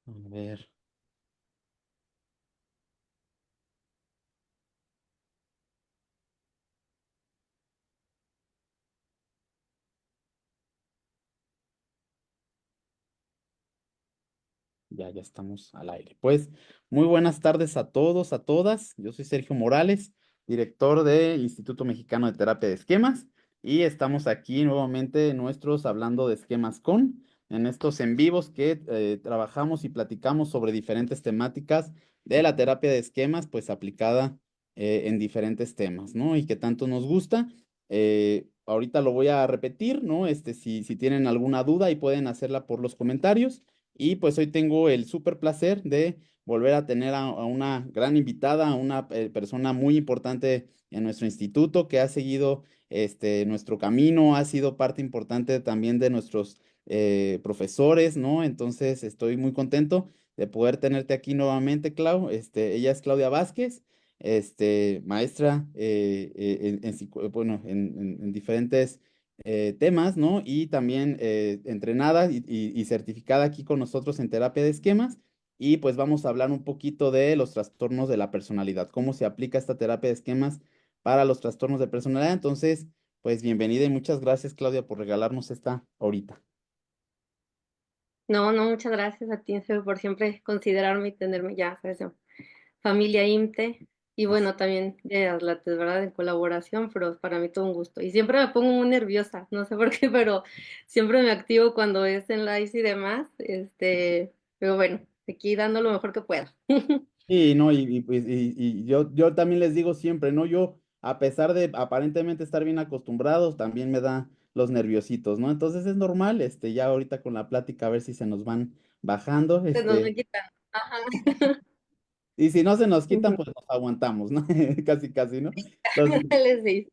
A ver, ya estamos al aire. Pues muy buenas tardes a todos, a todas. Yo soy Sergio Morales, director del Instituto Mexicano de Terapia de Esquemas, y estamos aquí nuevamente nuestros hablando de esquemas en estos en vivos que trabajamos y platicamos sobre diferentes temáticas de la terapia de esquemas, pues aplicada en diferentes temas, ¿no? Y que tanto nos gusta. Ahorita lo voy a repetir, ¿no? Si tienen alguna duda y pueden hacerla por los comentarios. Y pues hoy tengo el súper placer de volver a tener a una gran invitada, a una persona muy importante en nuestro instituto que ha seguido nuestro camino, ha sido parte importante también de nuestros profesores, ¿no? Entonces estoy muy contento de poder tenerte aquí nuevamente, Clau. Ella es Claudia Vázquez, maestra bueno, en diferentes temas, ¿no? Y también entrenada y certificada aquí con nosotros en terapia de esquemas. Y pues vamos a hablar un poquito de los trastornos de la personalidad, cómo se aplica esta terapia de esquemas para los trastornos de personalidad. Entonces, pues bienvenida y muchas gracias, Claudia, por regalarnos esta ahorita. No, no, muchas gracias a ti, Efe, por siempre considerarme y tenerme ya, sabes, familia IMTE y Así. bueno, también de Atlates, ¿verdad? En colaboración, pero para mí todo un gusto. Y siempre me pongo muy nerviosa, no sé por qué, pero siempre me activo cuando es en live y demás, pero bueno, aquí dando lo mejor que puedo. Y no, pues, y yo también les digo siempre, ¿no? Yo, a pesar de aparentemente estar bien acostumbrados, también me da los nerviositos, ¿no? Entonces es normal, ya ahorita con la plática a ver si se nos van bajando, Se nos me quitan. Ajá. y si no se nos quitan, pues nos aguantamos, ¿no? Casi, casi, ¿no? Entonces, Les digo.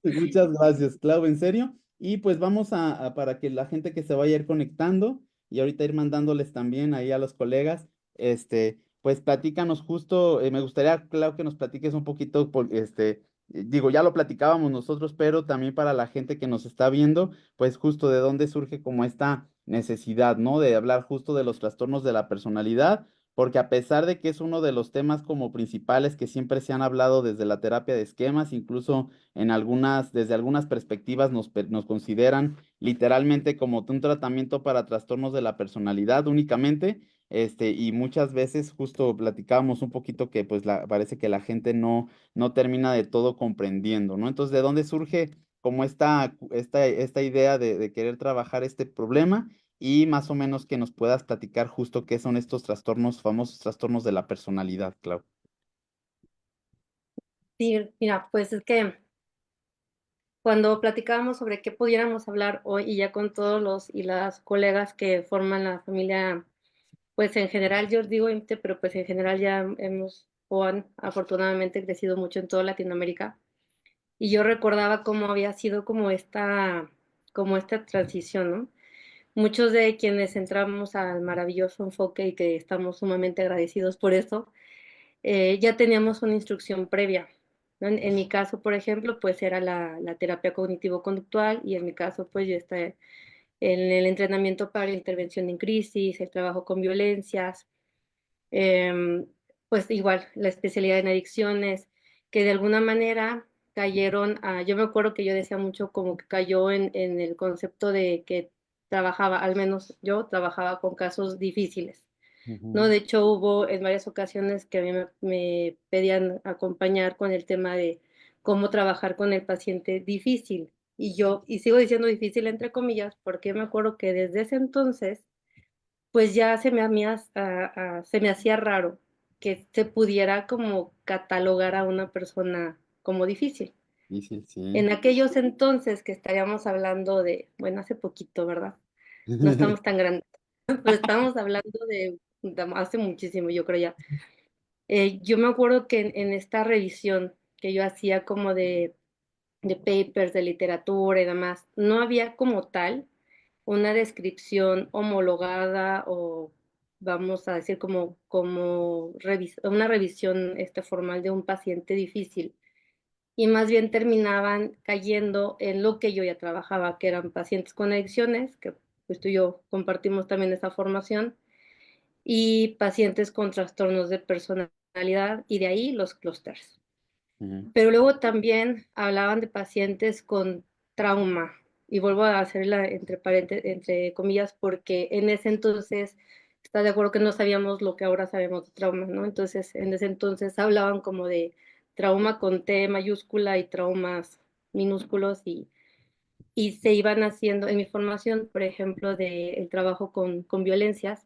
muchas gracias, Clau, en serio. Y pues vamos para que la gente que se vaya a ir conectando y ahorita ir mandándoles también ahí a los colegas, pues platícanos justo, me gustaría, Clau, que nos platiques un poquito, digo, ya lo platicábamos nosotros, pero también para la gente que nos está viendo, pues justo de dónde surge como esta necesidad, ¿no? De hablar justo de los trastornos de la personalidad, porque a pesar de que es uno de los temas como principales que siempre se han hablado desde la terapia de esquemas, incluso desde algunas perspectivas nos consideran literalmente como un tratamiento para trastornos de la personalidad únicamente, y muchas veces justo platicábamos un poquito que pues parece que la gente no termina de todo comprendiendo, ¿no? Entonces, ¿de dónde surge como esta idea de querer trabajar este problema? Y más o menos que nos puedas platicar justo qué son estos trastornos, famosos trastornos de la personalidad, Clau. Sí, mira, pues es que cuando platicábamos sobre qué pudiéramos hablar hoy y ya con todos los y las colegas que forman la familia, pues en general yo digo IMTE, pero pues en general ya hemos o han afortunadamente crecido mucho en toda Latinoamérica. Y yo recordaba cómo había sido como esta transición, ¿no? Muchos de quienes entramos al maravilloso enfoque y que estamos sumamente agradecidos por eso, ya teníamos una instrucción previa, ¿no? En mi caso, por ejemplo, pues era la terapia cognitivo-conductual y en mi caso, pues yo estaba en el entrenamiento para la intervención en crisis, el trabajo con violencias, eh, pues igual la especialidad en adicciones, que de alguna manera cayeron yo me acuerdo que yo decía mucho como que cayó en el concepto de que trabajaba, al menos yo trabajaba con casos difíciles. ¿No? Ujú. De hecho, hubo en varias ocasiones que a mí me pedían acompañar con el tema de cómo trabajar con el paciente difícil. Y sigo diciendo difícil entre comillas, porque me acuerdo que desde ese entonces, pues ya se me hacía raro que se pudiera como catalogar a una persona como difícil. Difícil, sí. En aquellos entonces que estaríamos hablando de, bueno, hace poquito, ¿verdad? No estamos tan grandes, pero estamos hablando de hace muchísimo, yo creo ya. Yo me acuerdo que en esta revisión que yo hacía como de papers, de literatura y demás, no había como tal una descripción homologada o vamos a decir una revisión formal de un paciente difícil. Y más bien terminaban cayendo en lo que yo ya trabajaba, que eran pacientes con adicciones, que pues tú y yo compartimos también esa formación, y pacientes con trastornos de personalidad y de ahí los clústeres. ujú, Pero luego también hablaban de pacientes con trauma, y vuelvo a hacerla entre comillas, porque en ese entonces, está de acuerdo que no sabíamos lo que ahora sabemos de trauma, ¿no? Entonces, en ese entonces hablaban como de trauma con T mayúscula y traumas minúsculos, y se iban haciendo, en mi formación, por ejemplo, del trabajo con violencias,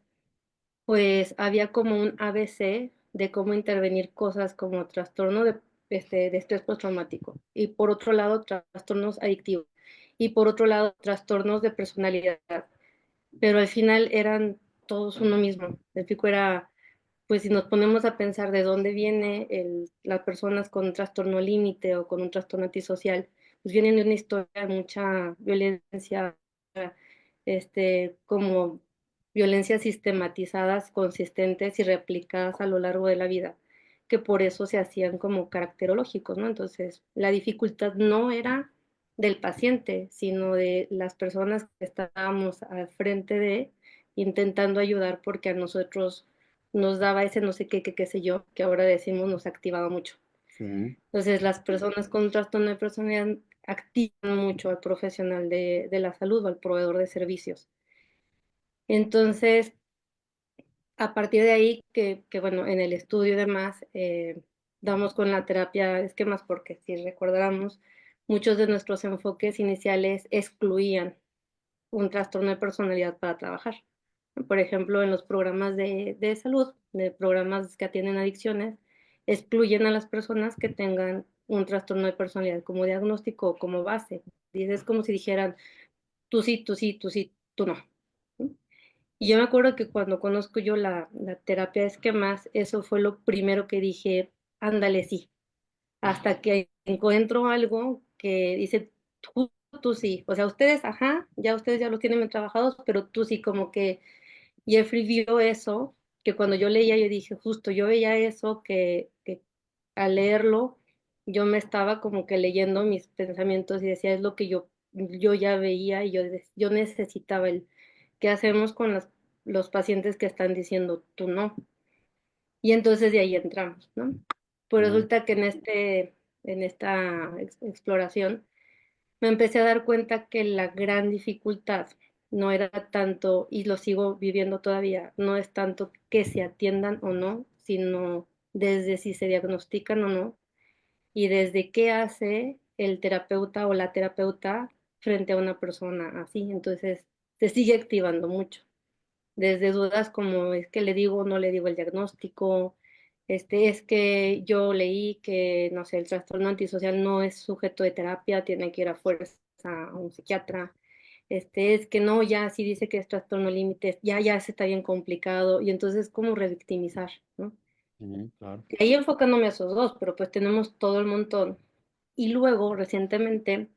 pues había como un ABC de cómo intervenir cosas como trastorno de estrés postraumático, y por otro lado trastornos adictivos, y por otro lado trastornos de personalidad, pero al final eran todos uno mismo. El pico era, pues si nos ponemos a pensar de dónde viene las personas con un trastorno límite o con un trastorno antisocial, pues vienen de una historia de mucha violencia, como violencias sistematizadas, consistentes y replicadas a lo largo de la vida, que por eso se hacían como caracterológicos, ¿no? Entonces, la dificultad no era del paciente, sino de las personas que estábamos al frente de intentando ayudar, porque a nosotros nos daba ese no sé qué, qué sé yo, que ahora decimos nos activaba mucho. sí, Entonces, las personas con trastorno de personalidad activan mucho al profesional de la salud o al proveedor de servicios. Entonces, a partir de ahí, bueno, en el estudio y demás, damos con la terapia de esquemas, porque si recordáramos, muchos de nuestros enfoques iniciales excluían un trastorno de personalidad para trabajar. Por ejemplo, en los programas de salud, de programas que atienden adicciones, excluyen a las personas que tengan un trastorno de personalidad como diagnóstico o como base. Y es como si dijeran, tú sí, tú sí, tú sí, tú no. Y yo me acuerdo que cuando conozco yo la terapia de esquemas, eso fue lo primero que dije, ándale, sí, hasta que encuentro algo que dice, tú sí, o sea, ustedes, ajá, ya ustedes ya los tienen bien trabajados, pero tú sí, como que Jeffrey vio eso, que cuando yo leía yo dije, justo, yo veía eso, que al leerlo yo me estaba como que leyendo mis pensamientos y decía, es lo que yo ya veía, y yo necesitaba qué hacemos con los pacientes que están diciendo tú no. Y entonces de ahí entramos, ¿no? Pues ujú, resulta que en esta exploración me empecé a dar cuenta que la gran dificultad no era tanto, y lo sigo viviendo todavía, no es tanto que se atiendan o no, sino desde si se diagnostican o no, y desde qué hace el terapeuta o la terapeuta frente a una persona así. Entonces, se sigue activando mucho. Desde dudas como es que le digo o no le digo el diagnóstico, es que yo leí que, no sé, el trastorno antisocial no es sujeto de terapia, tiene que ir a fuerza a un psiquiatra. Es que no, ya sí dice que es trastorno límite, ya se está bien complicado, y entonces como revictimizar, ¿no? ujú, claro, Y ahí enfocándome a esos dos, pero pues tenemos todo el montón. Y luego, recientemente,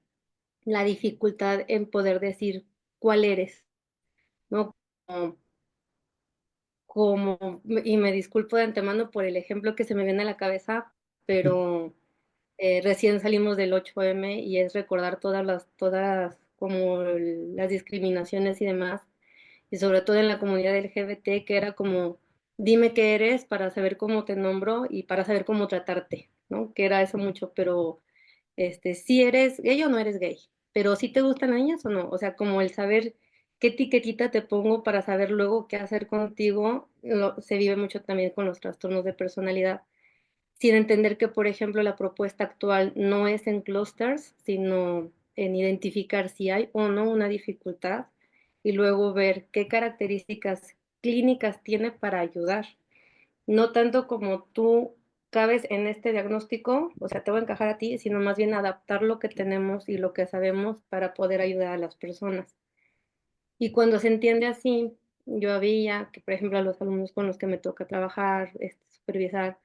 la dificultad en poder decir cuál eres, ¿no? Y me disculpo de antemano por el ejemplo que se me viene a la cabeza, pero recién salimos del 8M y es recordar todas como las discriminaciones y demás, y sobre todo en la comunidad LGBT, que era como, dime qué eres para saber cómo te nombro y para saber cómo tratarte, ¿no? Que era eso mucho, pero si eres gay o no eres gay, pero si te gustan las niñas o no, o sea, como el saber qué etiquetita te pongo para saber luego qué hacer contigo, se vive mucho también con los trastornos de personalidad, sin entender que, por ejemplo, la propuesta actual no es en clusters, sino en identificar si hay o no una dificultad y luego ver qué características clínicas tiene para ayudar, no tanto como tú cabes en este diagnóstico, o sea, te va a encajar a ti, sino más bien adaptar lo que tenemos y lo que sabemos para poder ayudar a las personas. Y cuando se entiende así, yo veía que, por ejemplo, a los alumnos con los que me toca trabajar, supervisar,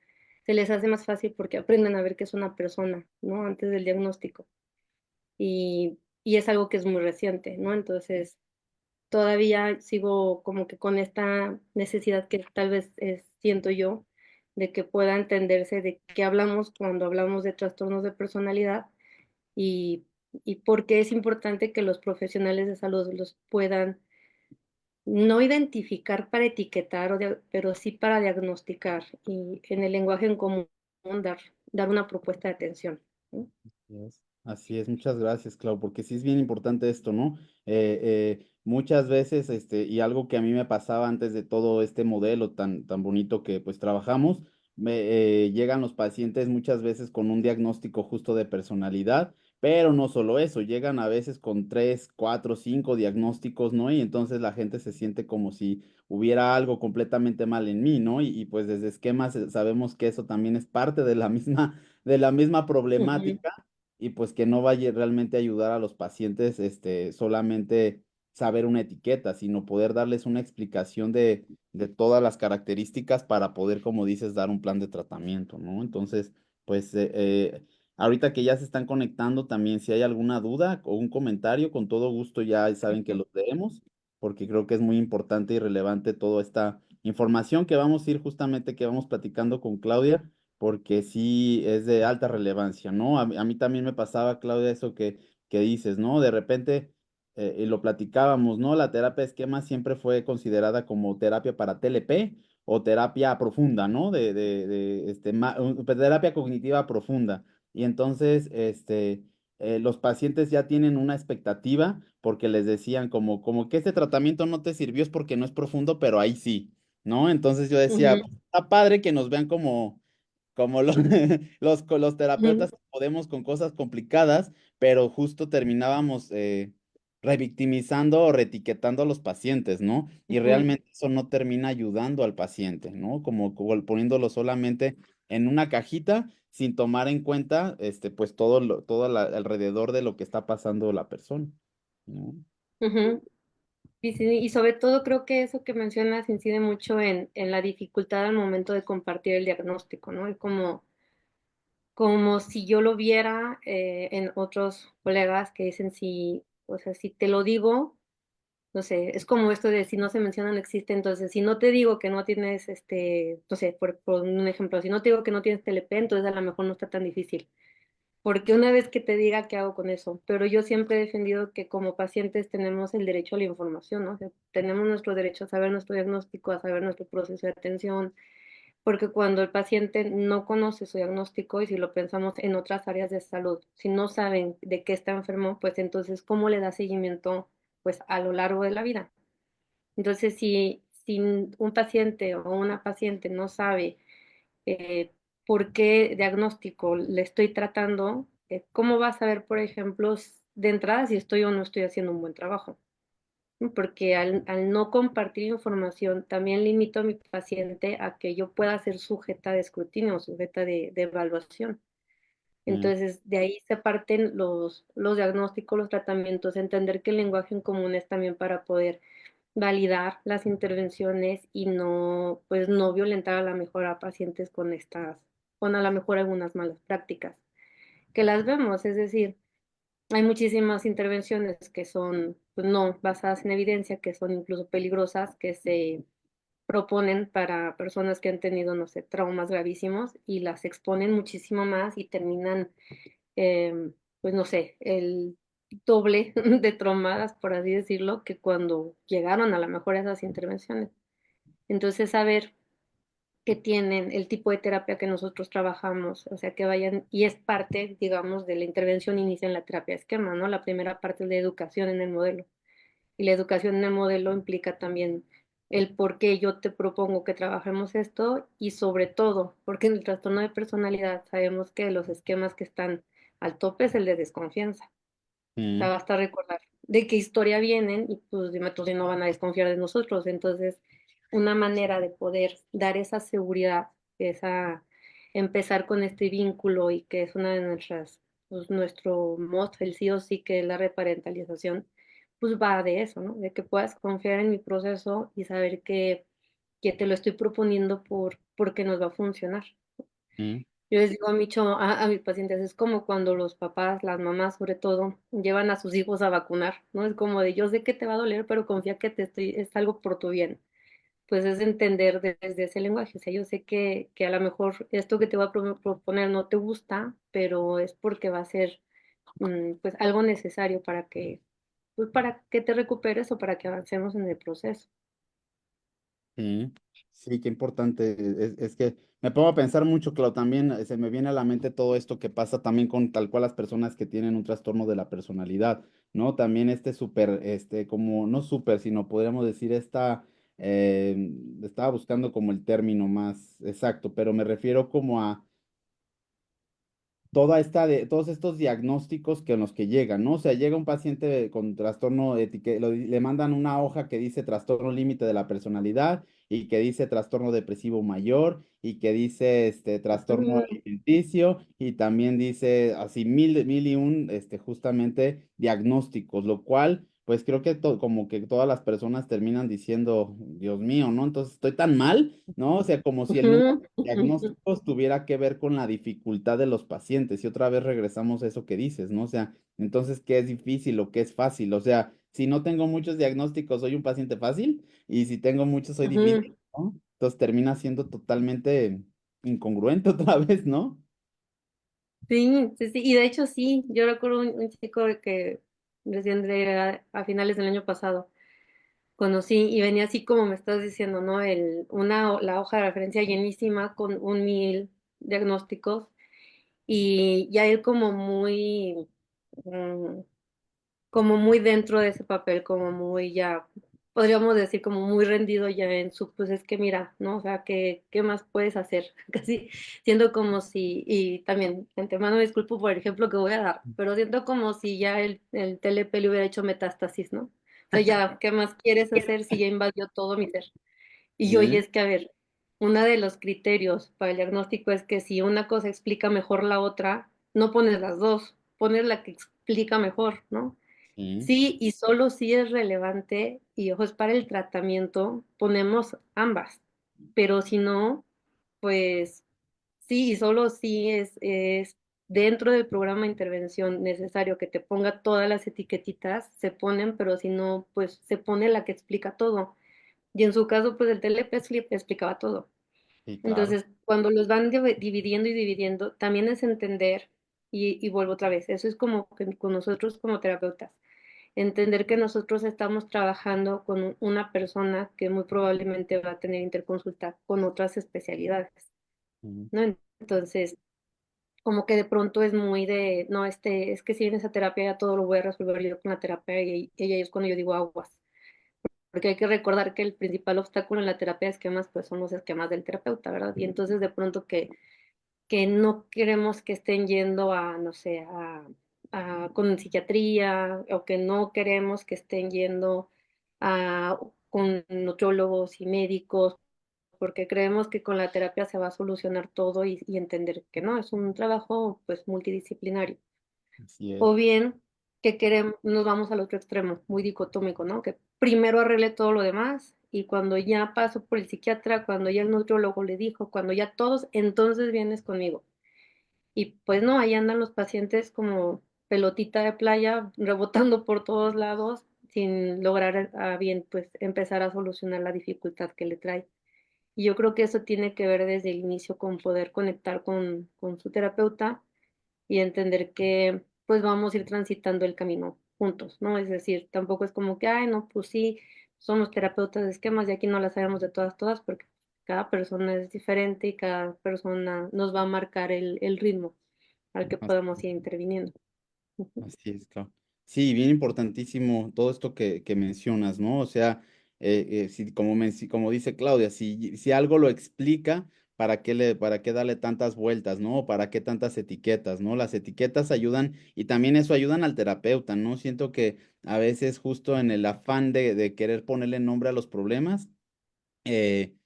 se les hace más fácil porque aprenden a ver que es una persona, ¿no? Antes del diagnóstico. Y es algo que es muy reciente, ¿no? Entonces, todavía sigo como que con esta necesidad que tal vez siento yo de que pueda entenderse de qué hablamos cuando hablamos de trastornos de personalidad, y, y por qué es importante que los profesionales de salud los puedan no identificar para etiquetar, pero sí para diagnosticar y en el lenguaje en común dar una propuesta de atención, ¿no? Así es, muchas gracias, Clau, porque sí es bien importante esto, ¿no? Muchas veces, y algo que a mí me pasaba antes de todo este modelo tan bonito que pues trabajamos, llegan los pacientes muchas veces con un diagnóstico justo de personalidad, pero no solo eso, llegan a veces con tres, cuatro, cinco diagnósticos, ¿no? Y entonces la gente se siente como si hubiera algo completamente mal en mí, ¿no? Pues desde esquemas sabemos que eso también es parte de la misma Ujú, problemática y pues que no vaya realmente a ayudar a los pacientes, solamente saber una etiqueta, sino poder darles una explicación de todas las características para poder, como dices, dar un plan de tratamiento, ¿no? Entonces, pues ahorita que ya se están conectando también, si hay alguna duda o un comentario, con todo gusto ya saben que los leemos, porque creo que es muy importante y relevante toda esta información que vamos a ir justamente, que vamos platicando con Claudia porque sí es de alta relevancia, ¿no? A mí también me pasaba, Claudia, eso que dices, ¿no? De repente, y lo platicábamos, ¿no? La terapia de esquema siempre fue considerada como terapia para TLP o terapia profunda, ¿no? Terapia cognitiva profunda. Y entonces, los pacientes ya tienen una expectativa porque les decían como que este tratamiento no te sirvió es porque no es profundo, pero ahí sí, ¿no? Entonces yo decía, ujú, "Pues, está padre que nos vean como los ujú, terapeutas que podemos con cosas complicadas, pero justo terminábamos revictimizando o reetiquetando a los pacientes, ¿no? Y ujú, realmente eso no termina ayudando al paciente, ¿no? Como poniéndolo solamente en una cajita sin tomar en cuenta, pues alrededor de lo que está pasando la persona, ¿no? ujú. Sí, sí, y sobre todo creo que eso que mencionas incide mucho en la dificultad al momento de compartir el diagnóstico, ¿no? Es como si yo lo viera en otros colegas que dicen si, o sea, si te lo digo, no sé, es como esto de si no se menciona no existe, entonces si no te digo que no tienes, no sé, por un ejemplo, si no te digo que no tienes TLP, entonces a lo mejor no está tan difícil. Porque una vez que te diga, ¿qué hago con eso? Pero yo siempre he defendido que como pacientes tenemos el derecho a la información, ¿no? O sea, tenemos nuestro derecho a saber nuestro diagnóstico, a saber nuestro proceso de atención, porque cuando el paciente no conoce su diagnóstico y si lo pensamos en otras áreas de salud, si no saben de qué está enfermo, pues entonces, ¿cómo le da seguimiento pues a lo largo de la vida? Entonces, si un paciente o una paciente no sabe eh, por qué diagnóstico le estoy tratando, ¿cómo va a saber, por ejemplo, de entrada si estoy o no estoy haciendo un buen trabajo? ¿No? Porque al no compartir información, también limito a mi paciente a que yo pueda ser sujeta de escrutinio, sujeta de evaluación. Mm, Entonces, de ahí se parten los diagnósticos, los tratamientos, entender que el lenguaje en común es también para poder validar las intervenciones y no, pues no violentar a la mejor a pacientes con a la mejor algunas malas prácticas, que las vemos, es decir, hay muchísimas intervenciones que son pues, no basadas en evidencia, que son incluso peligrosas, que se proponen para personas que han tenido, no sé, traumas gravísimos y las exponen muchísimo más y terminan, pues no sé, el doble de traumadas, por así decirlo, que cuando llegaron a lo mejor a esas intervenciones. Entonces, saber que tienen el tipo de terapia que nosotros trabajamos, o sea, que vayan, y es parte, digamos, de la intervención inicia en la terapia de esquema, ¿no? La primera parte es la educación en el modelo, y la educación en el modelo implica también el por qué yo te propongo que trabajemos esto, y sobre todo, porque en el trastorno de personalidad sabemos que los esquemas que están al tope es el de desconfianza. O sea, mm, basta recordar de qué historia vienen y pues dime tú si no van a desconfiar de nosotros. Entonces, una manera de poder dar esa seguridad, empezar con este vínculo y que es una de nuestras, pues nuestro mod, el sí o sí que es la reparentalización, pues va de eso, ¿no? De que puedas confiar en mi proceso y saber que te lo estoy proponiendo porque nos va a funcionar. mm, Yo les digo a mis pacientes, es como cuando los papás, las mamás sobre todo, llevan a sus hijos a vacunar, ¿no? Es como de, yo sé que te va a doler, pero confía que es algo por tu bien. Pues es entender desde ese lenguaje. O sea, yo sé que a lo mejor esto que te voy a proponer no te gusta, pero es porque va a ser pues algo necesario pues para que te recuperes o para que avancemos en el proceso. Sí, sí, qué importante. Es que me pongo a pensar mucho, Clau, también se me viene a la mente todo esto que pasa también con tal cual las personas que tienen un trastorno de la personalidad, ¿no? También este súper, como, no súper, sino podríamos decir estaba buscando como el término más exacto, pero me refiero como a todos estos diagnósticos que en los que llegan, ¿no? O sea, llega un paciente con trastorno le mandan una hoja que dice trastorno límite de la personalidad y que dice trastorno depresivo mayor y que dice trastorno Ujú, alimenticio y también dice así mil y un justamente diagnósticos, lo cual pues creo que como que todas las personas terminan diciendo, Dios mío, ¿no? Entonces estoy tan mal, ¿no? O sea, como si el número ujú, ujú, diagnósticos tuviera que ver con la dificultad de los pacientes. Y otra vez regresamos a eso que dices, ¿no? O sea, entonces, ¿qué es difícil o qué es fácil? O sea, si no tengo muchos diagnósticos, soy un paciente fácil, y si tengo muchos, soy difícil, ujú. ¿no? Entonces termina siendo totalmente incongruente otra vez, ¿no? Sí, sí, sí, y de hecho sí, yo recuerdo un chico que recién a finales del año pasado conocí y venía así como me estás diciendo, ¿no? La hoja de referencia llenísima con 1,000 diagnósticos y ya él mm, como muy dentro de ese papel, como muy ya, podríamos decir como muy rendido ya en su, pues es que mira, ¿no? O sea, ¿qué más puedes hacer? Casi siento como si, y también de antemano me disculpo por el ejemplo que voy a dar, pero siento como si ya el TLP le hubiera hecho metástasis, ¿no? O sea, ya, ¿qué más quieres hacer si ya invadió todo mi ser? Y yo, y Sí, es que, a ver, uno de los criterios para el diagnóstico es que si una cosa explica mejor la otra, no pones las dos, pones la que explica mejor, ¿no? sí, Sí, y solo si es relevante, y ojo, es para el tratamiento, ponemos ambas, pero si no, pues sí, y solo si es dentro del programa de intervención necesario que te ponga todas las etiquetitas, se ponen, pero si no, pues se pone la que explica todo. Y en su caso, pues el TLP explicaba todo. sí, claro. Entonces, cuando los van dividiendo y dividiendo, también es entender, y vuelvo otra vez, eso es como que con nosotros como terapeutas, entender que nosotros estamos trabajando con una persona que muy probablemente va a tener interconsulta con otras especialidades, Sí, ¿no? Entonces, como que de pronto es muy de, no, es que si vienes a terapia ya todo lo voy a resolver yo con la terapia y ahí es cuando yo digo aguas, porque hay que recordar que el principal obstáculo en la terapia de esquemas pues son los esquemas del terapeuta, ¿verdad? Y entonces de pronto que no queremos que estén yendo a, no sé, con psiquiatría o que no queremos que estén yendo con nutriólogos y médicos, porque creemos que con la terapia se va a solucionar todo y entender que no, es un trabajo pues multidisciplinario. así es. O bien que queremos, nos vamos al otro extremo, muy dicotómico, ¿no? Que primero arregle todo lo demás y cuando ya pasó por el psiquiatra, cuando ya el nutriólogo le dijo, cuando ya todos, entonces vienes conmigo. Y pues no, ahí andan los pacientes como pelotita de playa rebotando por todos lados sin lograr a bien pues empezar a solucionar la dificultad que le trae. Y yo creo que eso tiene que ver desde el inicio con poder conectar con su terapeuta y entender que pues vamos a ir transitando el camino juntos, ¿no? Es decir, tampoco es como que, ay, no, pues sí, somos terapeutas de esquemas y aquí no las sabemos de todas, porque cada persona es diferente y cada persona nos va a marcar el ritmo al que podemos ir interviniendo. Ujú, Así es, claro. Sí, bien importantísimo todo esto que mencionas, ¿no? O sea, como dice Claudia, si algo lo explica, para qué darle tantas vueltas, ¿no? ¿Para qué tantas etiquetas, ¿no? Las etiquetas ayudan y también eso ayudan al terapeuta, ¿no? Siento que a veces justo en el afán de querer ponerle nombre a los problemas, eh,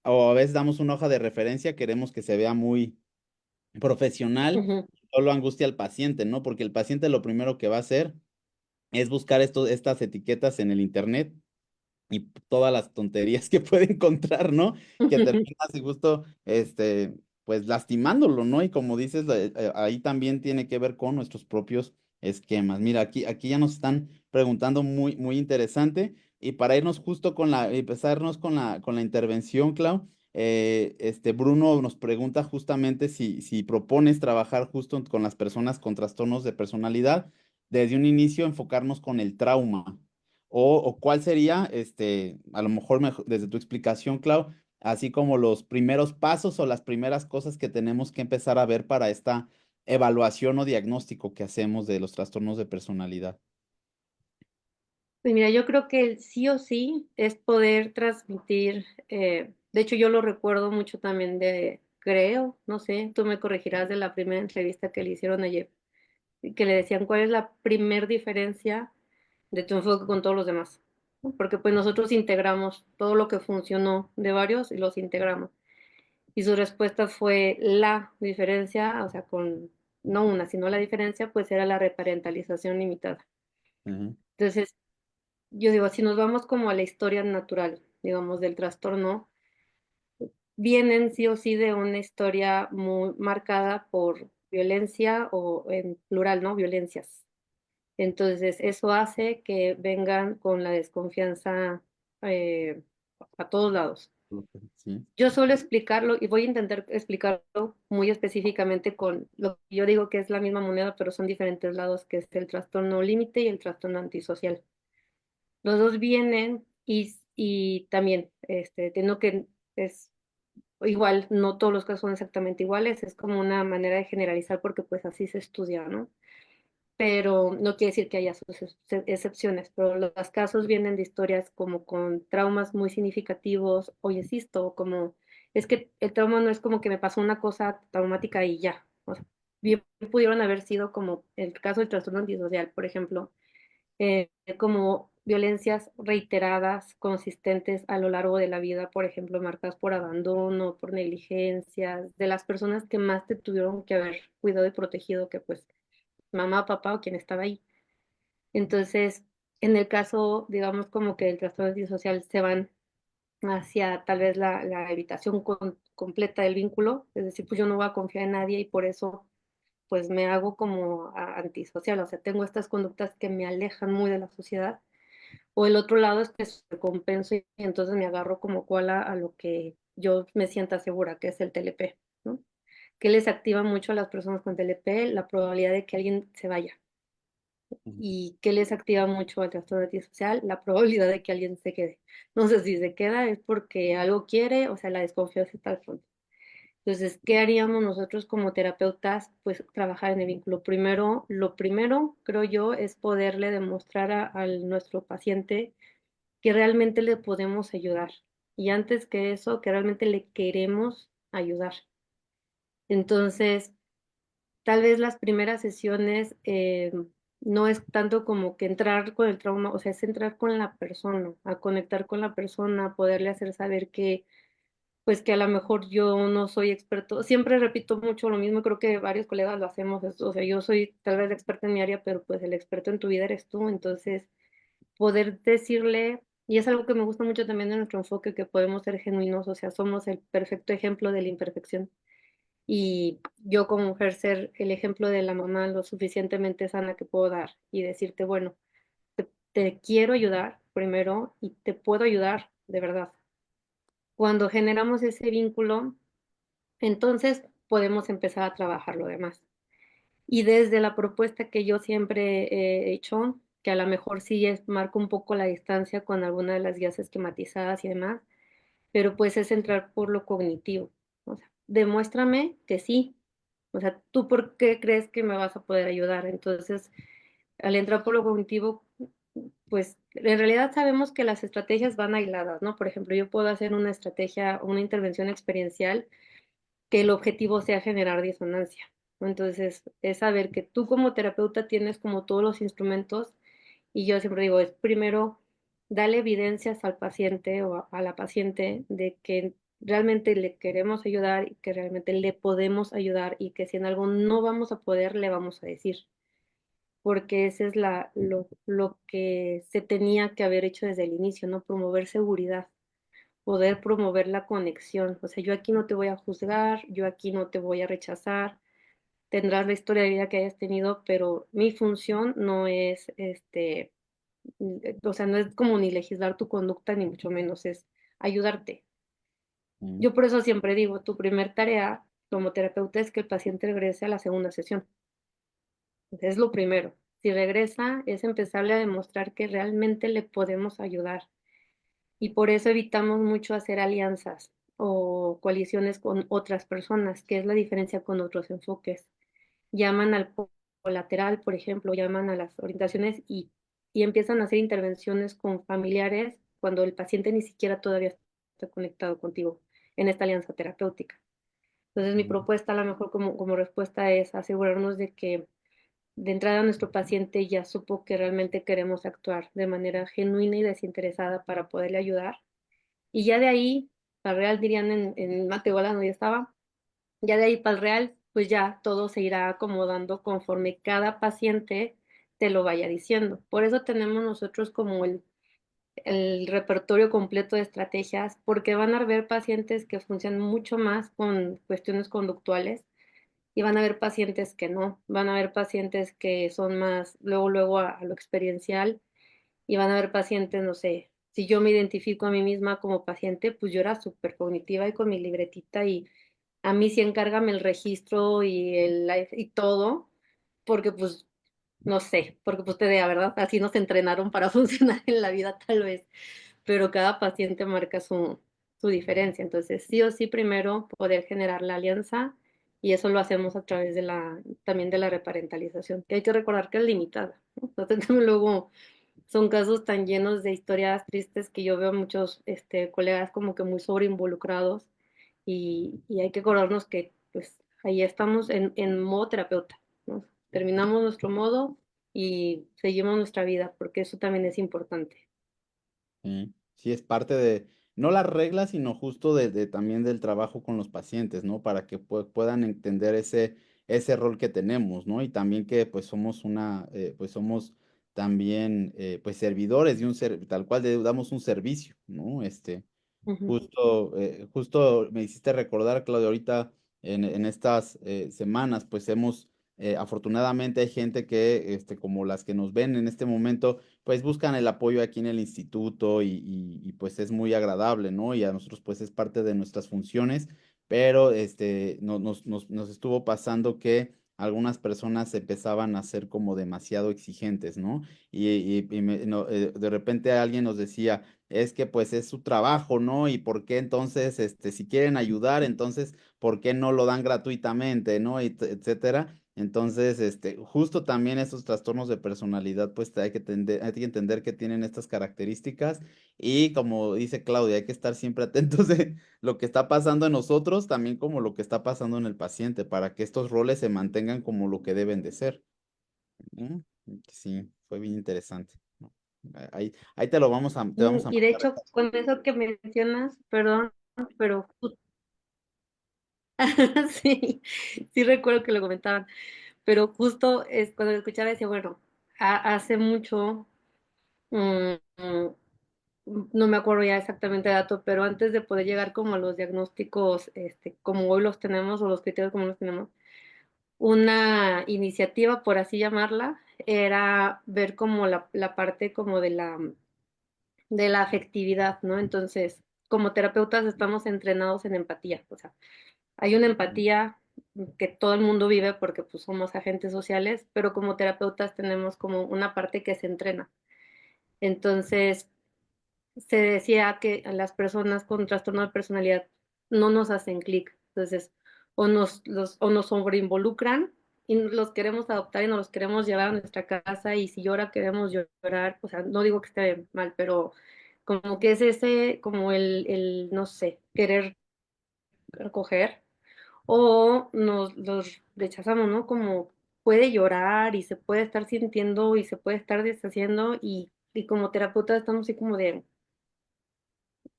o a veces damos una hoja de referencia, queremos que se vea muy profesional, ujú, solo angustia al paciente, ¿no? Porque el paciente lo primero que va a hacer es buscar estas etiquetas en el internet y todas las tonterías que puede encontrar, ¿no? Que termina así justo, pues lastimándolo, ¿no? Y como dices, ahí también tiene que ver con nuestros propios esquemas. Mira, aquí ya nos están preguntando muy interesante y para irnos justo empezarnos con la intervención, Clau, Bruno nos pregunta justamente si propones trabajar justo con las personas con trastornos de personalidad desde un inicio enfocarnos con el trauma. O cuál sería, a lo mejor, desde tu explicación, Clau, así como los primeros pasos o las primeras cosas que tenemos que empezar a ver para esta evaluación o diagnóstico que hacemos de los trastornos de personalidad. Pues mira, yo creo que el sí o sí es poder transmitir, de hecho yo lo recuerdo mucho también de, creo, no sé, tú me corregirás de la primera entrevista que le hicieron ayer, y que le decían cuál es la primer diferencia de tu enfoque con todos los demás, ¿no? Porque pues nosotros integramos todo lo que funcionó de varios y los integramos. Y su respuesta fue la diferencia, o sea, con no una, sino la diferencia, pues era la reparentalización limitada. Ujú, Entonces, yo digo, si nos vamos como a la historia natural, digamos, del trastorno, vienen sí o sí de una historia muy marcada por violencia o en plural, ¿no? Violencias. Entonces, eso hace que vengan con la desconfianza eh, a todos lados. sí. Yo suelo explicarlo y voy a intentar explicarlo muy específicamente con lo que yo digo que es la misma moneda, pero son diferentes lados, que es el trastorno límite y el trastorno antisocial. Los dos vienen y también, tengo que, es igual, no todos los casos son exactamente iguales, es como una manera de generalizar porque pues así se estudia, ¿no? Pero no quiere decir que haya sus excepciones, pero los casos vienen de historias como con traumas muy significativos, o insisto, como es que el trauma no es como que me pasó una cosa traumática y ya, o sea, bien pudieron haber sido como el caso del trastorno antisocial, por ejemplo, como violencias reiteradas, consistentes a lo largo de la vida, por ejemplo, marcadas por abandono, por negligencias, de las personas que más te tuvieron que haber cuidado y protegido, que pues mamá, papá o quien estaba ahí. Entonces, en el caso, digamos, como que el trastorno antisocial se van hacia tal vez la evitación completa del vínculo, es decir, pues yo no voy a confiar en nadie y por eso pues me hago como antisocial, o sea, tengo estas conductas que me alejan muy de la sociedad. O el otro lado es que compenso y entonces me agarro como cual a lo que yo me sienta segura, que es el TLP, ¿no? Que les activa mucho a las personas con TLP la probabilidad de que alguien se vaya. Ujú, ¿Y qué les activa mucho al trastorno antisocial? La probabilidad de que alguien se quede. No sé si se queda es porque algo quiere, o sea, la desconfianza está al fondo. Entonces, ¿qué haríamos nosotros como terapeutas? Pues trabajar en el vínculo. Primero, lo primero, creo yo, es poderle demostrar a nuestro paciente que realmente le podemos ayudar. Y antes que eso, que realmente le queremos ayudar. Entonces, tal vez las primeras sesiones no es tanto como que entrar con el trauma, o sea, es entrar con la persona, a conectar con la persona, a poderle hacer saber que, pues que a lo mejor yo no soy experto. Siempre repito mucho lo mismo, creo que varios colegas lo hacemos, o sea, yo soy tal vez la experta en mi área, pero pues el experto en tu vida eres tú, entonces poder decirle, y es algo que me gusta mucho también de nuestro enfoque, que podemos ser genuinos, o sea, somos el perfecto ejemplo de la imperfección y yo como mujer ser el ejemplo de la mamá lo suficientemente sana que puedo dar y decirte, bueno, te quiero ayudar primero y te puedo ayudar de verdad. Cuando generamos ese vínculo, entonces podemos empezar a trabajar lo demás. Y desde la propuesta que yo siempre he hecho, que a lo mejor sí marco un poco la distancia con alguna de las guías esquematizadas y demás, pero pues es entrar por lo cognitivo. O sea, demuéstrame que sí. O sea, ¿tú por qué crees que me vas a poder ayudar? Entonces, al entrar por lo cognitivo, pues en realidad sabemos que las estrategias van aisladas, ¿no? Por ejemplo, yo puedo hacer una estrategia, una intervención experiencial que el objetivo sea generar disonancia, ¿no? Entonces, es saber que tú como terapeuta tienes como todos los instrumentos y yo siempre digo, es primero darle evidencias al paciente o a la paciente de que realmente le queremos ayudar y que realmente le podemos ayudar y que si en algo no vamos a poder, le vamos a decir, porque ese es lo que se tenía que haber hecho desde el inicio, ¿no? Promover seguridad, poder promover la conexión. O sea, yo aquí no te voy a juzgar, yo aquí no te voy a rechazar, tendrás la historia de vida que hayas tenido, pero mi función no es, o sea, no es como ni legislar tu conducta, ni mucho menos, es ayudarte. ujú, Yo por eso siempre digo, tu primer tarea como terapeuta es que el paciente regrese a la segunda sesión. Es lo primero. Si regresa, es empezarle a demostrar que realmente le podemos ayudar. Y por eso evitamos mucho hacer alianzas o coaliciones con otras personas, que es la diferencia con otros enfoques. Llaman al colateral, por ejemplo, llaman a las orientaciones y empiezan a hacer intervenciones con familiares cuando el paciente ni siquiera todavía está conectado contigo en esta alianza terapéutica. Entonces, mi Mm, propuesta, a lo mejor como respuesta, es asegurarnos de que de entrada nuestro paciente ya supo que realmente queremos actuar de manera genuina y desinteresada para poderle ayudar. Y ya de ahí, para el real dirían en Matehuala donde yo estaba, ya de ahí para el real, pues ya todo se irá acomodando conforme cada paciente te lo vaya diciendo. Por eso tenemos nosotros como el repertorio completo de estrategias, porque van a haber pacientes que funcionan mucho más con cuestiones conductuales y van a haber pacientes que no, van a haber pacientes que son más luego a lo experiencial y van a haber pacientes, no sé, si yo me identifico a mí misma como paciente, pues yo era súper cognitiva y con mi libretita y a mí sí encárgame el registro y todo, porque pues, no sé, porque pues te de verdad, así nos entrenaron para funcionar en la vida tal vez, pero cada paciente marca su diferencia. Entonces, sí o sí, primero poder generar la alianza y eso lo hacemos a través de también de la reparentalización, que hay que recordar que es limitada, ¿no? Entonces, luego son casos tan llenos de historias tristes que yo veo a muchos colegas como que muy sobreinvolucrados y hay que acordarnos que pues ahí estamos en modo terapeuta, ¿no? Terminamos nuestro modo y seguimos nuestra vida, porque eso también es importante. sí, sí, es parte de, no las reglas, sino justo de también del trabajo con los pacientes, ¿no? Para que puedan entender ese rol que tenemos, ¿no? Y también que pues somos pues somos también pues servidores de tal cual damos un servicio, ¿no? Ujú, Justo me hiciste recordar, Claudio, ahorita en estas semanas, pues afortunadamente hay gente que, como las que nos ven en este momento, pues buscan el apoyo aquí en el instituto y, pues es muy agradable, ¿no? Y a nosotros pues es parte de nuestras funciones, pero nos estuvo pasando que algunas personas empezaban a ser como demasiado exigentes, ¿no? De repente alguien nos decía, es que pues es su trabajo, ¿no? Y por qué entonces, si quieren ayudar, entonces, ¿por qué no lo dan gratuitamente, ¿no? Etcétera. Entonces, justo también esos trastornos de personalidad, pues hay que entender que tienen estas características y como dice Claudia, hay que estar siempre atentos de lo que está pasando en nosotros, también como lo que está pasando en el paciente, para que estos roles se mantengan como lo que deben de ser. ¿No? Sí, fue bien interesante, ¿no? Ahí te vamos a y de mandar. hecho, con eso que mencionas, perdón, pero sí, sí recuerdo que lo comentaban, pero justo es cuando lo escuchaba decía, bueno, hace mucho, mm, mm, no me acuerdo ya exactamente el dato, pero antes de poder llegar como a los diagnósticos, como hoy los tenemos, o los criterios como los tenemos, una iniciativa, por así llamarla, era ver como la parte como de la afectividad, ¿no? Entonces, como terapeutas estamos entrenados en empatía, o sea, hay una empatía que todo el mundo vive porque pues somos agentes sociales, pero como terapeutas tenemos como una parte que se entrena. Entonces, se decía que a las personas con trastorno de personalidad no nos hacen clic. Entonces, o nos sobreinvolucran y los queremos adoptar y nos los queremos llevar a nuestra casa y si llora queremos llorar. O sea, no digo que esté mal, pero como que es ese, como no sé, querer recoger o nos los rechazamos, ¿no? Como puede llorar y se puede estar sintiendo y se puede estar deshaciendo y como terapeuta estamos así como de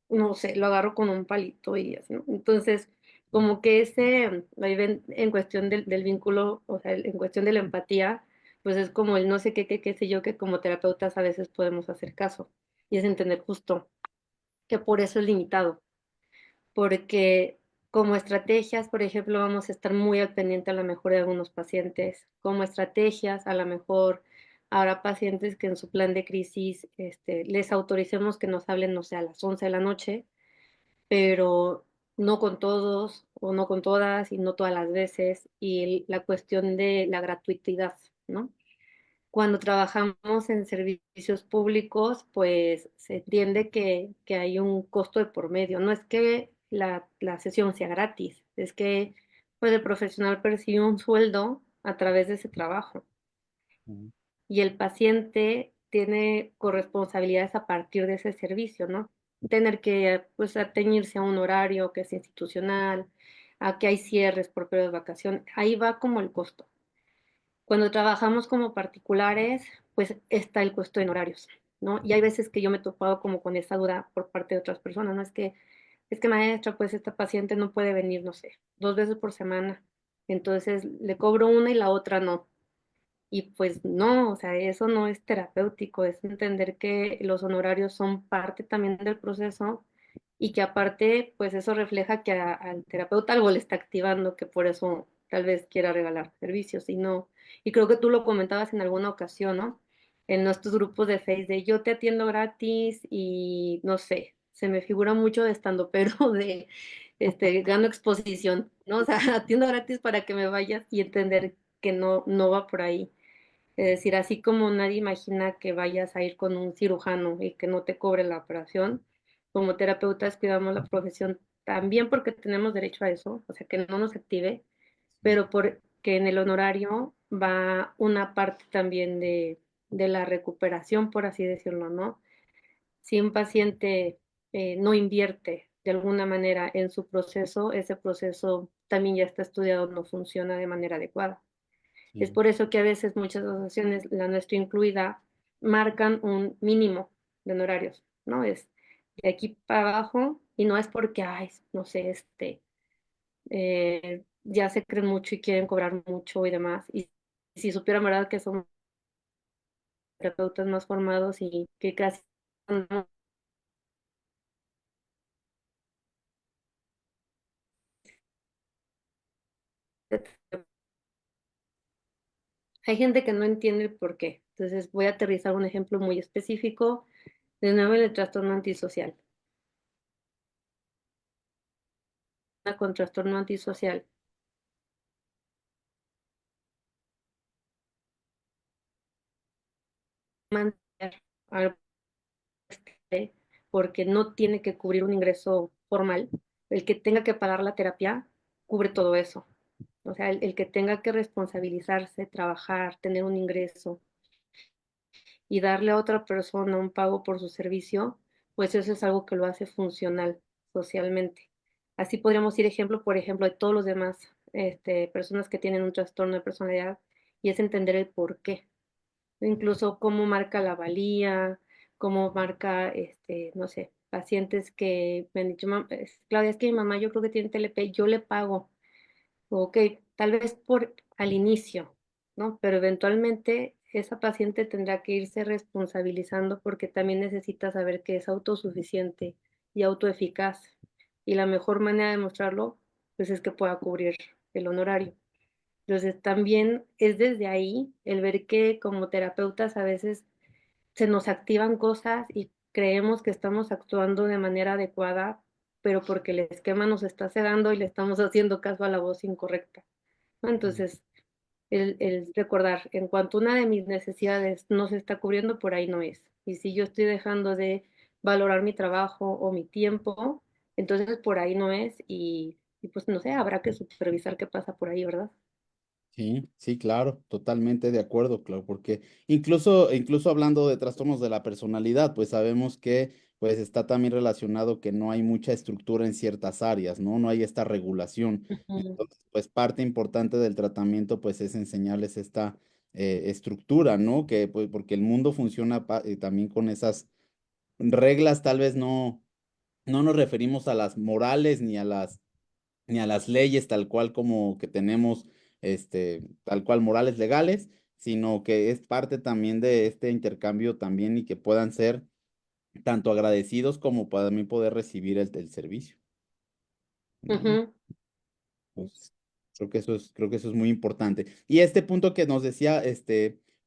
no sé, lo agarro con un palito y así, ¿no? Entonces, como que ahí ven, en cuestión del vínculo, o sea, en cuestión de la empatía, pues es como el no sé qué sé yo, que como terapeutas a veces podemos hacer caso. Y es entender justo que por eso es limitado, porque como estrategias, por ejemplo, vamos a estar muy al pendiente a lo mejor de algunos pacientes, como estrategias, a lo mejor habrá pacientes que en su plan de crisis les autoricemos que nos hablen, no sé, a las 11 de la noche, pero no con todos o no con todas y no todas las veces, y la cuestión de la gratuidad, ¿no? Cuando trabajamos en servicios públicos, pues se entiende que hay un costo de por medio. No es que la sesión sea gratis, es que pues el profesional percibe un sueldo a través de ese trabajo Ujú, y el paciente tiene corresponsabilidades a partir de ese servicio, ¿no? Tener que pues atañirse a un horario que es institucional, a que hay cierres por periodo de vacación, ahí va como el costo. Cuando trabajamos como particulares, pues está el costo en horarios, ¿no? Y hay veces que yo me he topado como con esa duda por parte de otras personas, ¿no? Es que maestra, pues esta paciente no puede venir, no sé, 2 veces por semana. Entonces le cobro una y la otra no. Y pues no, o sea, eso no es terapéutico, es entender que los honorarios son parte también del proceso y que aparte, pues eso refleja que al terapeuta algo le está activando, que por eso tal vez quiera regalar servicios y no. Y creo que tú lo comentabas en alguna ocasión, ¿no? En nuestros grupos de Face de yo te atiendo gratis y no sé, se me figura mucho de estando, pero de gano exposición, ¿no? O sea, atiendo gratis para que me vayas y entender que no, no va por ahí. Es decir, así como nadie imagina que vayas a ir con un cirujano y que no te cobre la operación, como terapeutas cuidamos la profesión también porque tenemos derecho a eso, o sea, que no nos active, sí, pero porque en el honorario va una parte también de la recuperación, por así decirlo, ¿no? Si un paciente no invierte de alguna manera en su proceso, ese proceso también ya está estudiado, no funciona de manera adecuada. Es sí, por eso que a veces muchas asociaciones, la nuestra incluida, marcan un mínimo de honorarios, ¿no? Es de aquí para abajo y no es porque, ay, no sé, ya se creen mucho y quieren cobrar mucho y demás. Y si supieran, ¿verdad?, que son terapeutas más formados y que casi hay gente que no entiende el por qué. Entonces voy a aterrizar un ejemplo muy específico, de nuevo el trastorno antisocial. Con trastorno antisocial mantener algo porque no tiene que cubrir un ingreso formal. El que tenga que pagar la terapia cubre todo eso. O sea, el que tenga que responsabilizarse, trabajar, tener un ingreso y darle a otra persona un pago por su servicio, pues eso es algo que lo hace funcional socialmente. Así podríamos ir ejemplo, por ejemplo, de todos los demás personas que tienen un trastorno de personalidad y es entender el por qué. Incluso cómo marca la valía, cómo marca, no sé, pacientes que me han dicho, Claudia, es que mi mamá yo creo que tiene TLP, yo le pago. Ok, tal vez por al inicio, ¿no? Pero eventualmente esa paciente tendrá que irse responsabilizando porque también necesita saber que es autosuficiente y autoeficaz. Y la mejor manera de mostrarlo, pues es que pueda cubrir el honorario. Entonces, también es desde ahí el ver que como terapeutas a veces se nos activan cosas y creemos que estamos actuando de manera adecuada, pero porque el esquema nos está cegando y le estamos haciendo caso a la voz incorrecta, ¿no? Entonces, el recordar, en cuanto una de mis necesidades no se está cubriendo, por ahí no es. Y si yo estoy dejando de valorar mi trabajo o mi tiempo, entonces por ahí no es y pues no sé, habrá que supervisar qué pasa por ahí, ¿verdad? sí, sí, claro, totalmente de acuerdo, claro, porque incluso hablando de trastornos de la personalidad, pues sabemos que pues está también relacionado que no hay mucha estructura en ciertas áreas, ¿no? No hay esta regulación. Ujú, Entonces, pues parte importante del tratamiento pues es enseñarles esta estructura, ¿no? Que pues porque el mundo funciona también con esas reglas, tal vez no nos referimos a las morales ni a las leyes tal cual como que tenemos, tal cual morales legales, sino que es parte también de este intercambio también y que puedan ser tanto agradecidos como para también poder recibir el servicio, ¿no? ujú, Pues, creo que eso es muy importante. Y este punto que nos decía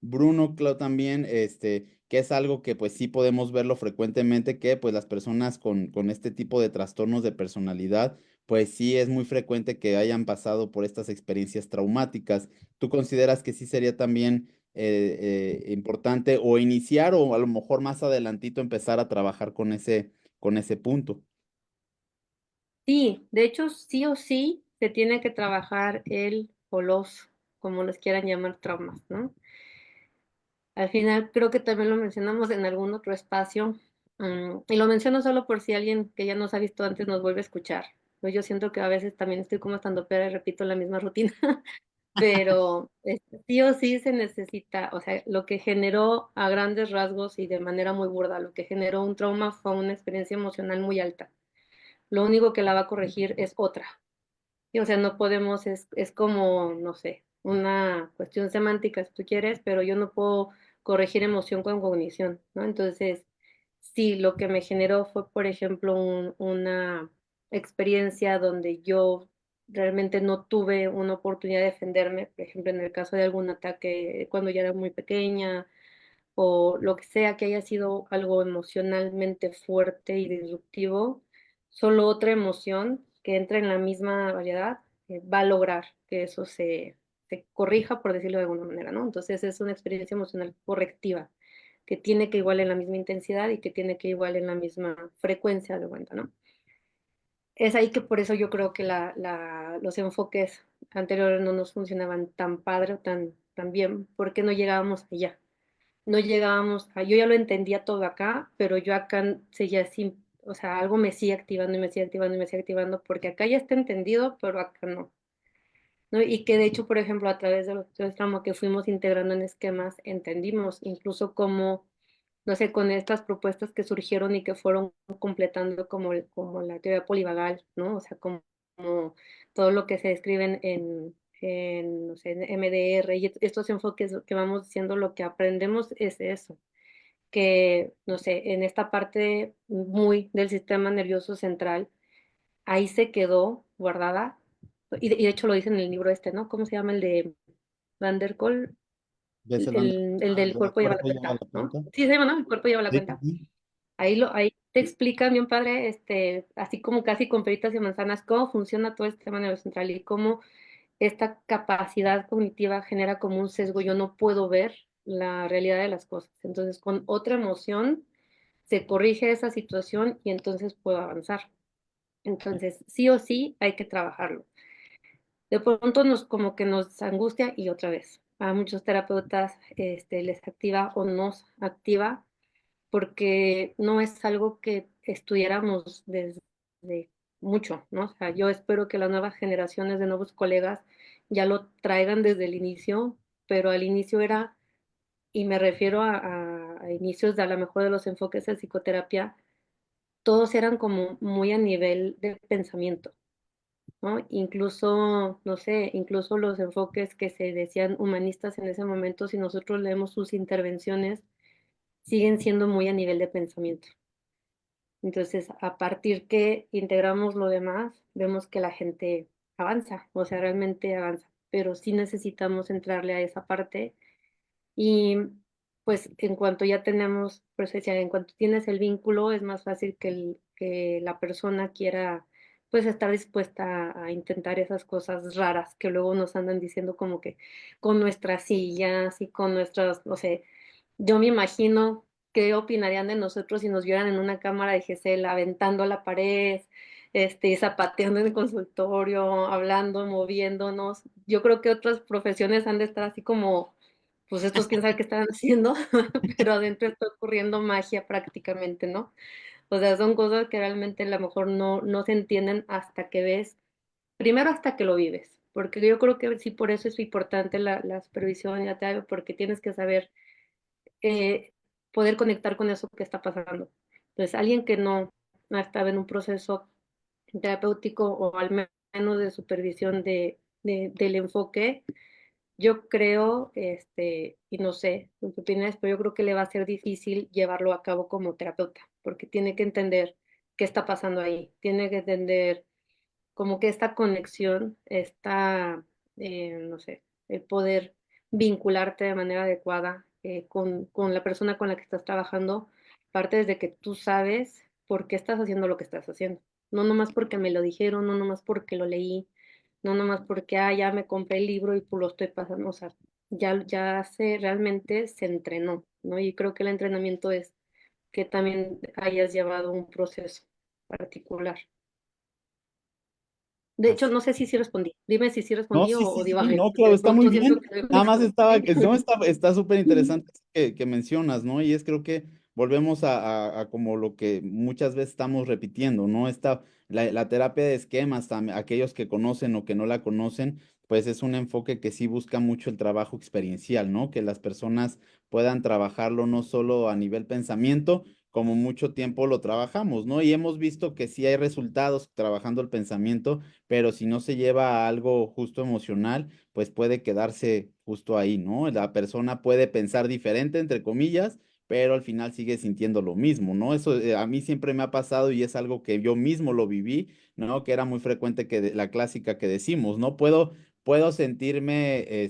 Bruno, Clau, también, que es algo que pues sí podemos verlo frecuentemente, que pues las personas con este tipo de trastornos de personalidad, pues sí es muy frecuente que hayan pasado por estas experiencias traumáticas. ¿Tú consideras que sí sería también importante o iniciar o a lo mejor más adelantito empezar a trabajar con ese punto. Sí, de hecho, sí o sí se tiene que trabajar el o los, como los quieran llamar, traumas, ¿no? Al final creo que también lo mencionamos en algún otro espacio, y lo menciono solo por si alguien que ya nos ha visto antes nos vuelve a escuchar. Pues yo siento que a veces también estoy como estandopera y repito la misma rutina, pero sí o sí se necesita, o sea, lo que generó a grandes rasgos y de manera muy burda, lo que generó un trauma fue una experiencia emocional muy alta. Lo único que la va a corregir es otra. Y, o sea, no podemos, es como, no sé, una cuestión semántica si tú quieres, pero yo no puedo corregir emoción con cognición, ¿no? Entonces, sí, lo que me generó fue, por ejemplo, una experiencia donde yo realmente no tuve una oportunidad de defenderme, por ejemplo, en el caso de algún ataque cuando ya era muy pequeña, o lo que sea que haya sido algo emocionalmente fuerte y disruptivo, solo otra emoción que entra en la misma variedad va a lograr que eso se corrija, por decirlo de alguna manera, ¿no? Entonces es una experiencia emocional correctiva, que tiene que igual en la misma intensidad y que tiene que igual en la misma frecuencia de cuenta, ¿no? Es ahí que por eso yo creo que los enfoques anteriores no nos funcionaban tan padre o tan bien, porque no llegábamos allá, no llegábamos a, yo ya lo entendía todo acá, pero yo acá seguía sin, o sea, algo me sigue activando y me sigue activando y me sigue activando, porque acá ya está entendido, pero acá no, ¿no? Y que de hecho, por ejemplo, a través de los tramos que fuimos integrando en esquemas, entendimos incluso cómo, no sé, con estas propuestas que surgieron y que fueron completando como la teoría polivagal, ¿no? O sea, como todo lo que se describe no sé, en MDR y estos enfoques que vamos diciendo, lo que aprendemos es eso que, no sé, en esta parte muy del sistema nervioso central, ahí se quedó guardada, y de hecho lo dice en el libro este, ¿no? ¿Cómo se llama el de Van der Kolk? ¿Ves el El del del cuerpo lleva la cuerpo lleva la cuenta, ¿no? cuenta? Sí, se llama, ¿no? El cuerpo lleva la Sí, cuenta. sí. Ahí te explica bien padre, así como casi con peritas y manzanas, cómo funciona todo el sistema nervioso central y cómo esta capacidad cognitiva genera como un sesgo. Yo no puedo ver la realidad de las cosas. Entonces, con otra emoción, se corrige esa situación y entonces puedo avanzar. Entonces, sí o sí hay que trabajarlo. De pronto nos como que nos angustia y otra vez. A muchos terapeutas les activa o nos activa porque no es algo que estudiáramos desde mucho, ¿no? O sea, yo espero que las nuevas generaciones de nuevos colegas ya lo traigan desde el inicio, pero al inicio era, y me refiero a inicios de a lo mejor de los enfoques de psicoterapia, todos eran como muy a nivel de pensamiento, ¿no? Incluso, no sé, incluso los enfoques que se decían humanistas en ese momento, si nosotros leemos sus intervenciones, siguen siendo muy a nivel de pensamiento. Entonces, a partir que integramos lo demás, vemos que la gente avanza, o sea, realmente avanza, pero sí necesitamos entrarle a esa parte y pues en cuanto ya tenemos, pues decía, en cuanto tienes el vínculo, es más fácil que la persona quiera pues estar dispuesta a intentar esas cosas raras que luego nos andan diciendo como que con nuestras sillas y con nuestras, no sé, yo me imagino qué opinarían de nosotros si nos vieran en una cámara de GSL aventando a la pared, zapateando en el consultorio, hablando, moviéndonos. Yo creo que otras profesiones han de estar así como pues estos quién sabe qué están haciendo, pero adentro está ocurriendo magia prácticamente, ¿no? O sea, son cosas que realmente a lo mejor no se entienden hasta que ves, primero hasta que lo vives, porque yo creo que sí, por eso es importante la supervisión y la terapia, porque tienes que saber eh, poder conectar con eso que está pasando. Entonces, alguien que no ha estado en un proceso terapéutico o al menos de supervisión del enfoque, yo creo, y no sé tu opinión, pero yo creo que le va a ser difícil llevarlo a cabo como terapeuta, porque tiene que entender qué está pasando ahí, tiene que entender como que esta conexión, no sé, el poder vincularte de manera adecuada con la persona con la que estás trabajando, parte desde que tú sabes por qué estás haciendo lo que estás haciendo. No nomás porque me lo dijeron, no nomás porque lo leí, no nomás porque, ya me compré el libro y pues lo estoy pasando. O sea, realmente se entrenó, ¿no? Y creo que el entrenamiento es que también hayas llevado un proceso particular. De hecho, no sé si sí respondí. Dime si sí No, respondí sí, o sí, sí, divagué, no, porque claro, de está muy pronto siento bien. que doy Nada mucha más estaba, no, información. está súper interesante que mencionas, ¿no? Y es creo que volvemos a como lo que muchas veces estamos repitiendo, ¿no? La terapia de esquemas, aquellos que conocen o que no la conocen, pues es un enfoque que sí busca mucho el trabajo experiencial, ¿no? Que las personas puedan trabajarlo no solo a nivel pensamiento, como mucho tiempo lo trabajamos, ¿no? Y hemos visto que sí hay resultados trabajando el pensamiento, pero si no se lleva a algo justo emocional, pues puede quedarse justo ahí, ¿no? La persona puede pensar diferente, entre comillas, pero al final sigue sintiendo lo mismo, ¿no? Eso a mí siempre me ha pasado y es algo que yo mismo lo viví, ¿no? Que era muy frecuente la clásica que decimos, ¿no? Puedo sentirme,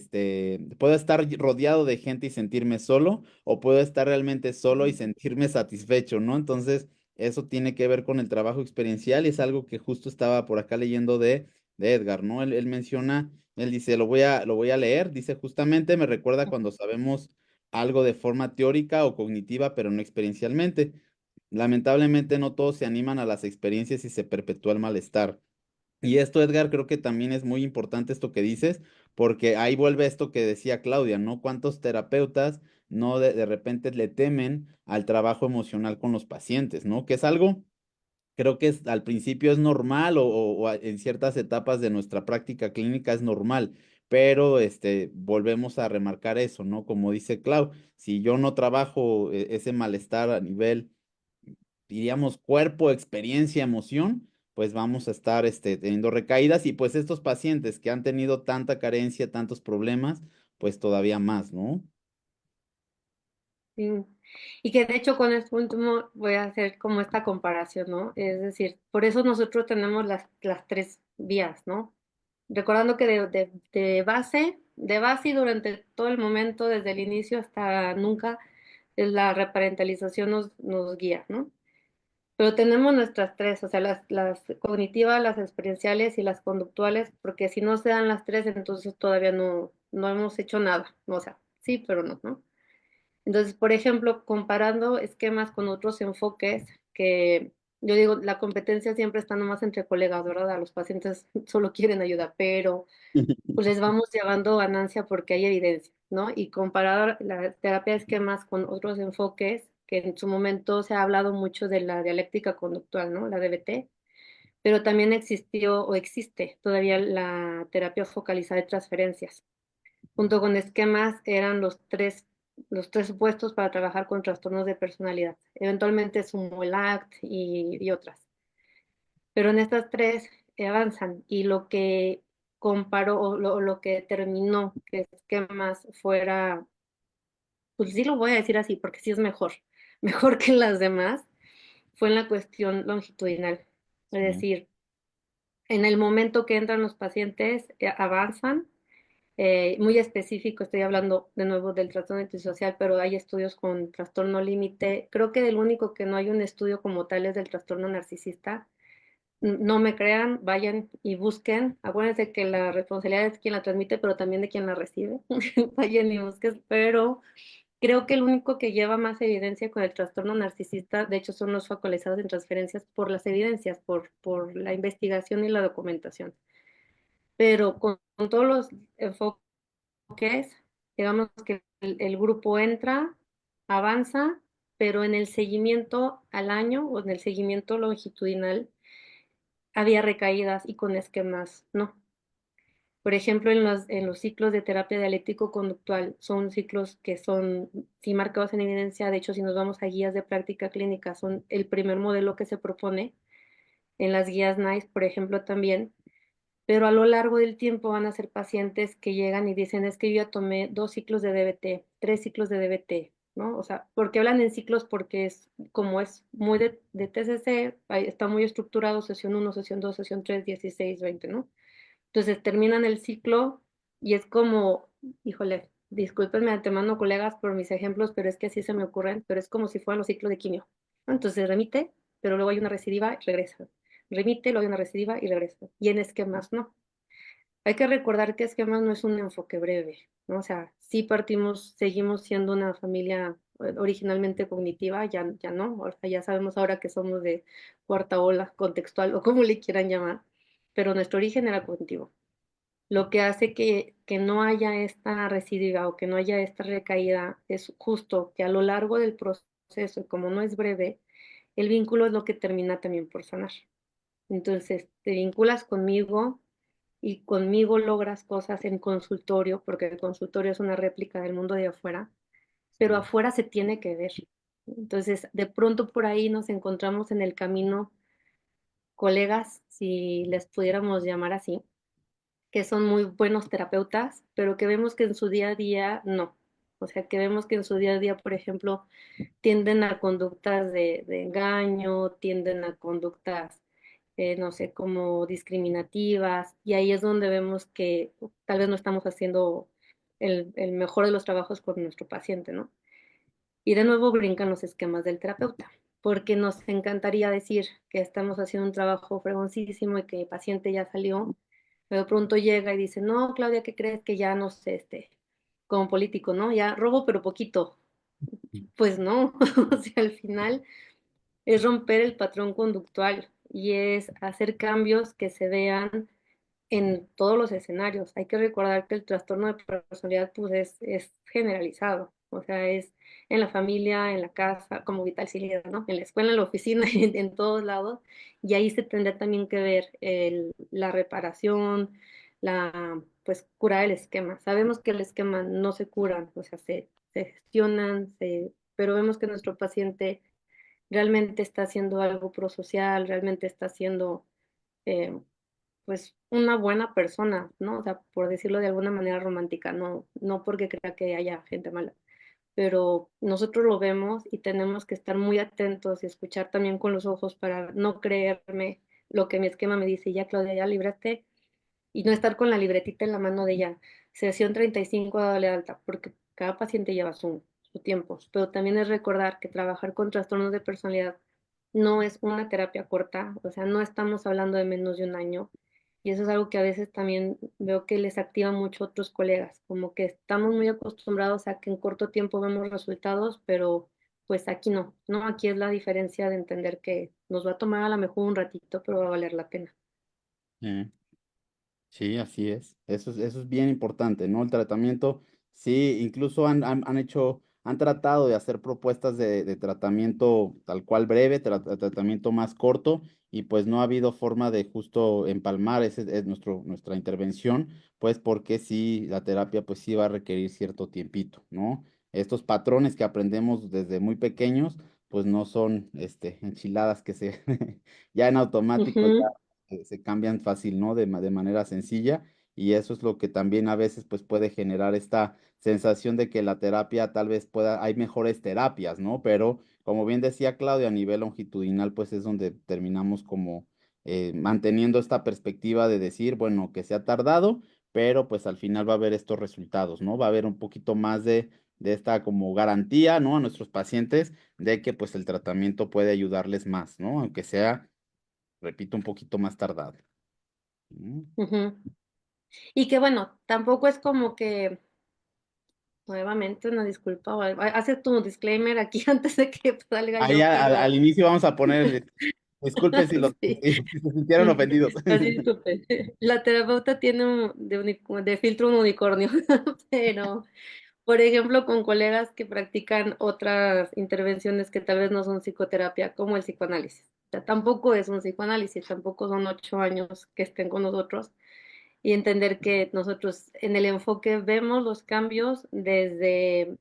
puedo estar rodeado de gente y sentirme solo, o puedo estar realmente solo y sentirme satisfecho, ¿no? Entonces, eso tiene que ver con el trabajo experiencial y es algo que justo estaba por acá leyendo de Edgar, ¿no? Él menciona, él dice, lo voy a leer, dice justamente, me recuerda cuando sabemos algo de forma teórica o cognitiva, pero no experiencialmente. Lamentablemente no todos se animan a las experiencias y se perpetúa el malestar. Y esto, Edgar, creo que también es muy importante esto que dices, porque ahí vuelve esto que decía Claudia, ¿no? ¿Cuántos terapeutas no de repente le temen al trabajo emocional con los pacientes, ¿no? Que es algo, creo que al principio es normal en ciertas etapas de nuestra práctica clínica es normal, pero volvemos a remarcar eso, ¿no? Como dice Clau, si yo no trabajo ese malestar a nivel, diríamos, cuerpo, experiencia, emoción, pues vamos a estar teniendo recaídas y pues estos pacientes que han tenido tanta carencia, tantos problemas, pues todavía más, ¿no? Sí. Y que de hecho con esto último voy a hacer como esta comparación, ¿no? Es decir, por eso nosotros tenemos las tres vías, ¿no? Recordando que de base y durante todo el momento, desde el inicio hasta nunca, es la reparentalización nos guía, ¿no? Pero tenemos nuestras tres, o sea, las cognitivas, las experienciales y las conductuales, porque si no se dan las tres, entonces todavía no hemos hecho nada, ¿no? O sea, sí, pero no, ¿no? Entonces, por ejemplo, comparando esquemas con otros enfoques, que yo digo, la competencia siempre está nomás entre colegas, ¿verdad? Los pacientes solo quieren ayuda, pero pues les vamos llevando ganancia porque hay evidencia, ¿no? Y comparar la terapia de esquemas con otros enfoques, que en su momento se ha hablado mucho de la dialéctica conductual, ¿no? La DBT, pero también existió o existe todavía la terapia focalizada de transferencias. Junto con esquemas eran los tres supuestos para trabajar con trastornos de personalidad. Eventualmente sumó el ACT y otras. Pero en estas tres avanzan y lo que comparó o lo que determinó que esquemas fuera, pues sí lo voy a decir así porque sí es mejor, mejor que las demás, fue en la cuestión longitudinal. Es Sí. decir, en el momento que entran los pacientes, avanzan. Muy específico, estoy hablando de nuevo del trastorno antisocial, pero hay estudios con trastorno límite. Creo que del único que no hay un estudio como tal es del trastorno narcisista. No me crean, vayan y busquen. Acuérdense que la responsabilidad es quien la transmite, pero también de quien la recibe. Vayan y busquen, pero creo que el único que lleva más evidencia con el trastorno narcisista, de hecho, son los focalizados en transferencias por las evidencias, por la investigación y la documentación. Pero con todos los enfoques que es, digamos que el grupo entra, avanza, pero en el seguimiento al año o en el seguimiento longitudinal había recaídas y con esquemas no. Por ejemplo, en los ciclos de terapia dialéctico-conductual son ciclos que son, sí, marcados en evidencia. De hecho, si nos vamos a guías de práctica clínica, son el primer modelo que se propone. En las guías NICE, por ejemplo, también, pero a lo largo del tiempo van a ser pacientes que llegan y dicen, es que yo ya tomé 2 ciclos de DBT, 3 ciclos de DBT, ¿no? O sea, porque hablan en ciclos porque es como es muy de TCC, está muy estructurado, sesión uno, sesión 2, sesión 3, 16, 20, ¿no? Entonces terminan el ciclo y es como, híjole, discúlpenme de antemano, colegas, por mis ejemplos, pero es que así se me ocurren, pero es como si fueran los ciclos de quimio. Entonces remite, pero luego hay una recidiva y regresa. Remite, luego hay una recidiva y regresa. Y en esquemas no. hay que recordar que esquemas no es un enfoque breve, ¿no? O sea, sí partimos, seguimos siendo una familia originalmente cognitiva, ya no, o sea, ya sabemos ahora que somos de cuarta ola contextual o como le quieran llamar, pero nuestro origen era cognitivo. Lo que hace que no haya esta recidiva o que no haya esta recaída es justo que a lo largo del proceso, y como no es breve, el vínculo es lo que termina también por sanar. Entonces, te vinculas conmigo y conmigo logras cosas en consultorio, porque el consultorio es una réplica del mundo de afuera, pero Sí. afuera se tiene que ver. Entonces, de pronto por ahí nos encontramos en el camino colegas, si les pudiéramos llamar así, que son muy buenos terapeutas, pero que vemos que en su día a día no. O sea, que vemos que en su día a día, por ejemplo, tienden a conductas de engaño, tienden a conductas, no sé, como discriminativas, y ahí es donde vemos que tal vez no estamos haciendo el mejor de los trabajos con nuestro paciente, ¿no? Y de nuevo brincan los esquemas del terapeuta, porque nos encantaría decir que estamos haciendo un trabajo fregoncísimo y que el paciente ya salió, pero de pronto llega y dice, no, Claudia, ¿qué crees que ya no sé, como político, ¿no? Ya robo, pero poquito. Pues no, o sea, al final es romper el patrón conductual y es hacer cambios que se vean en todos los escenarios. Hay que recordar que el trastorno de personalidad pues es generalizado, o sea, es en la familia, en la casa, como Vital Cilia, ¿no? En la escuela, en la oficina, en todos lados, y ahí se tendrá también que ver la reparación, pues curar el esquema. Sabemos que el esquema no se curan, o sea, se gestionan, pero vemos que nuestro paciente realmente está haciendo algo prosocial, realmente está haciendo eh, pues una buena persona, ¿no? O sea, por decirlo de alguna manera romántica, no porque crea que haya gente mala, pero nosotros lo vemos y tenemos que estar muy atentos y escuchar también con los ojos para no creerme lo que mi esquema me dice, ya Claudia, ya libraste, y no estar con la libretita en la mano de ella, sesión 35 a darle alta, porque cada paciente lleva su tiempo, pero también es recordar que trabajar con trastornos de personalidad no es una terapia corta, o sea, no estamos hablando de menos de un año, y eso es algo que a veces también veo que les activa mucho a otros colegas, como que estamos muy acostumbrados a que en corto tiempo vemos resultados, pero pues aquí no, ¿no? Aquí es la diferencia de entender que nos va a tomar a lo mejor un ratito, pero va a valer la pena. Eh, Sí, así es. Eso es bien importante, ¿no? El tratamiento, sí, incluso han tratado de hacer propuestas de tratamiento tal cual breve, tratamiento más corto, y pues no ha habido forma de justo empalmar ese es nuestra intervención, pues porque sí, la terapia pues sí va a requerir cierto tiempito, ¿no? Estos patrones que aprendemos desde muy pequeños, pues no son enchiladas que se ya en automático Ujú, se cambian fácil, ¿no? De manera sencilla, y eso es lo que también a veces pues puede generar esta sensación de que la terapia tal vez hay mejores terapias, ¿no? Pero como bien decía Claudia, a nivel longitudinal pues es donde terminamos como manteniendo esta perspectiva de decir, bueno, que se ha tardado, pero pues al final va a haber estos resultados, ¿no? Va a haber un poquito más de esta como garantía, ¿no? A nuestros pacientes de que pues el tratamiento puede ayudarles más, ¿no? Aunque sea, repito, un poquito más tardado. Mm. ujú. Y que bueno, tampoco es como que, nuevamente, una disculpa, hace tu disclaimer aquí antes de que salga Ahí yo, pero al inicio vamos a poner, disculpen si, sí, si se sintieron ofendidos. así disculpe. La terapeuta tiene de filtro un unicornio, pero por ejemplo, con colegas que practican otras intervenciones que tal vez no son psicoterapia, como el psicoanálisis. O sea, tampoco es un psicoanálisis, tampoco son 8 años que estén con nosotros, y entender que nosotros en el enfoque vemos los cambios desde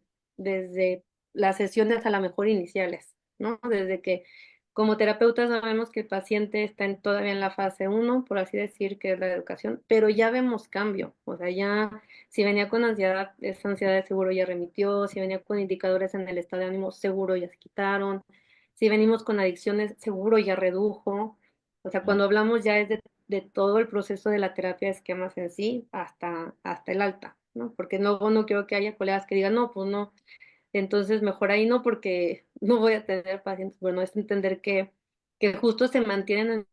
las sesiones a la mejor iniciales, ¿no? Desde que como terapeutas sabemos que el paciente está todavía en la fase uno, por así decir, que es la educación, pero ya vemos cambio, o sea, ya si venía con ansiedad, esa ansiedad de seguro ya remitió, si venía con indicadores en el estado de ánimo, seguro ya se quitaron, si venimos con adicciones, seguro ya redujo, o sea, cuando hablamos ya es de todo el proceso de la terapia de esquemas en sí hasta el alta, ¿no? Porque no quiero que haya colegas que digan, no, pues no, entonces mejor ahí no porque no voy a tener pacientes. Bueno, es entender que justo se mantienen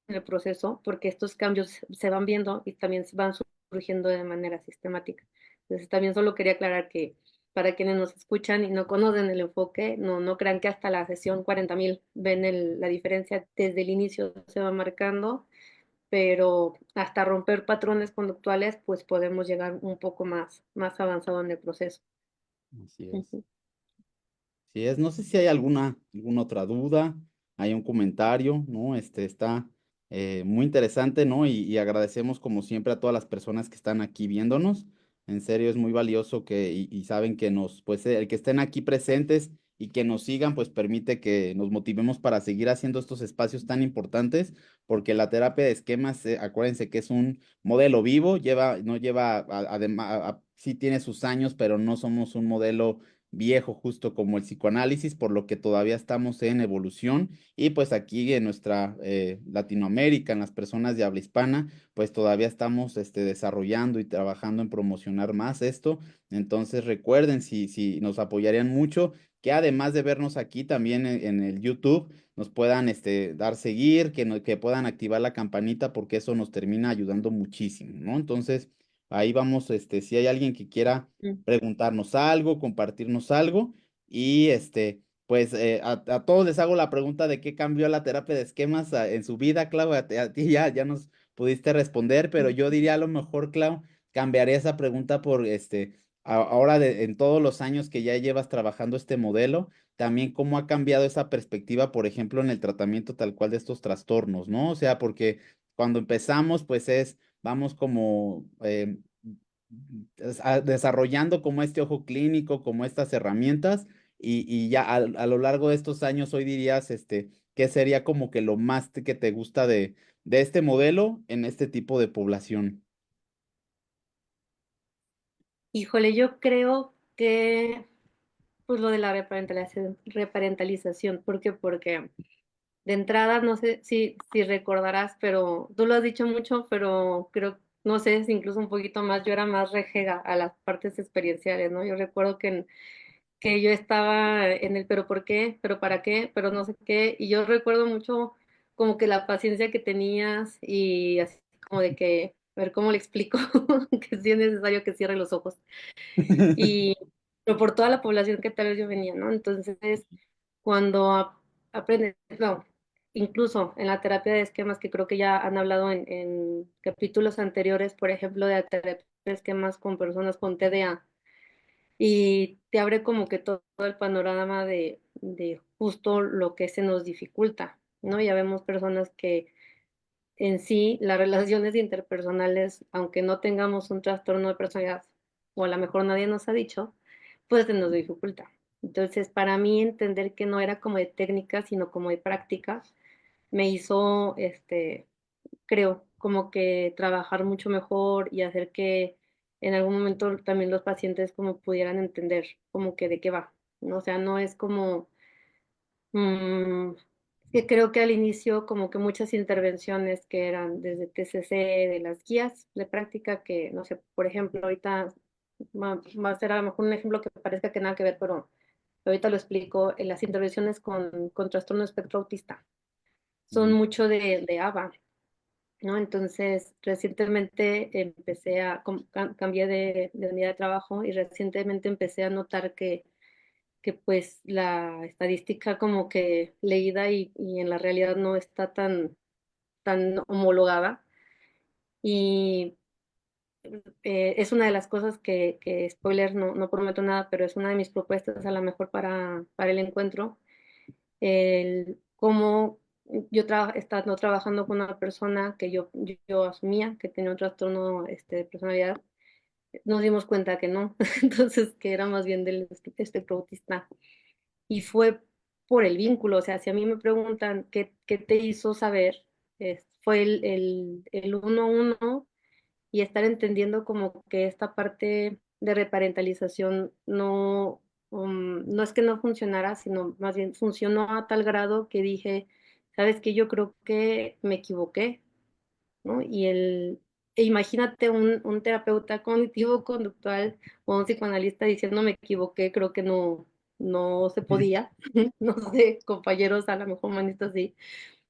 en el proceso porque estos cambios se van viendo y también van surgiendo de manera sistemática. Entonces también solo quería aclarar que para quienes nos escuchan y no conocen el enfoque, no crean que hasta la sesión 40.000 ven la diferencia, desde el inicio se va marcando, pero hasta romper patrones conductuales, pues podemos llegar un poco más avanzado en el proceso. Así es. Ujú. Sí es, no sé si hay alguna otra duda, hay un comentario, ¿no? Está muy interesante, ¿no? Y agradecemos como siempre a todas las personas que están aquí viéndonos. En serio, es muy valioso y saben que pues el que estén aquí presentes y que nos sigan, pues permite que nos motivemos para seguir haciendo estos espacios tan importantes, porque la terapia de esquemas, acuérdense que es un modelo vivo, no lleva, además, sí tiene sus años, pero no somos un modelo viejo justo como el psicoanálisis, por lo que todavía estamos en evolución y pues aquí en nuestra Latinoamérica, en las personas de habla hispana, pues todavía estamos desarrollando y trabajando en promocionar más esto. Entonces recuerden, si nos apoyarían mucho, que además de vernos aquí también en el YouTube, nos puedan dar seguir, que puedan activar la campanita porque eso nos termina ayudando muchísimo, ¿no? Entonces, ahí vamos, si hay alguien que quiera Mm. preguntarnos algo, compartirnos algo. Y pues a todos les hago la pregunta de qué cambió la terapia de esquemas en su vida, Clau. A ti ya nos pudiste responder, pero yo diría a lo mejor, Clau, cambiaría esa pregunta por ahora en todos los años que ya llevas trabajando este modelo, también cómo ha cambiado esa perspectiva, por ejemplo, en el tratamiento tal cual de estos trastornos, ¿no? O sea, porque cuando empezamos, pues vamos como desarrollando como este ojo clínico, como estas herramientas, y ya a lo largo de estos años, hoy dirías, ¿qué sería como que lo más que te gusta de este modelo en este tipo de población? Híjole, yo creo que pues lo de la reparentalización. ¿Por qué? Porque de entrada, no sé si recordarás, pero tú lo has dicho mucho, pero creo, no sé si incluso un poquito más, yo era más rejega a las partes experienciales, ¿no? Yo recuerdo que yo estaba en el pero por qué, pero para qué, pero no sé qué, y yo recuerdo mucho como que la paciencia que tenías y así como de que, a ver cómo le explico, que sí es necesario que cierre los ojos. Y pero por toda la población que tal vez yo venía, ¿no? Entonces, cuando aprendes, no, incluso en la terapia de esquemas, que creo que ya han hablado en capítulos anteriores, por ejemplo, de la terapia de esquemas con personas con TDA, y te abre como que todo el panorama de justo lo que se nos dificulta, ¿no? Ya vemos personas que en sí las relaciones interpersonales, aunque no tengamos un trastorno de personalidad, o a lo mejor nadie nos ha dicho, pues se nos dificulta. Entonces, para mí entender que no era como de técnica, sino como de práctica, me hizo, creo, como que trabajar mucho mejor y hacer que en algún momento también los pacientes como pudieran entender como que de qué va, ¿no? O sea, no es como Mm, que creo que al inicio como que muchas intervenciones que eran desde TCC, de las guías de práctica, que no sé, por ejemplo, ahorita va a ser a lo mejor un ejemplo que parezca que nada que ver, pero ahorita lo explico, en las intervenciones con trastorno de espectro autista son Ujú. mucho de ABA, ¿no? Entonces, recientemente cambié de unidad de trabajo y recientemente empecé a notar que pues la estadística como que leída y en la realidad no está tan homologada. Y es una de las cosas spoiler, no prometo nada, pero es una de mis propuestas a lo mejor para el encuentro, el cómo estando trabajando con una persona que yo asumía que tenía un trastorno de personalidad, nos dimos cuenta que no, entonces que era más bien del espectro autista. Y fue por el vínculo, o sea, si a mí me preguntan qué te hizo saber, fue el uno a uno y estar entendiendo como que esta parte de reparentalización no es que no funcionara, sino más bien funcionó a tal grado que dije, sabes que yo creo que me equivoqué, ¿no? Imagínate un terapeuta cognitivo-conductual o un psicoanalista diciendo me equivoqué, creo que no se podía, no sé, compañeros a lo mejor humanistas sí,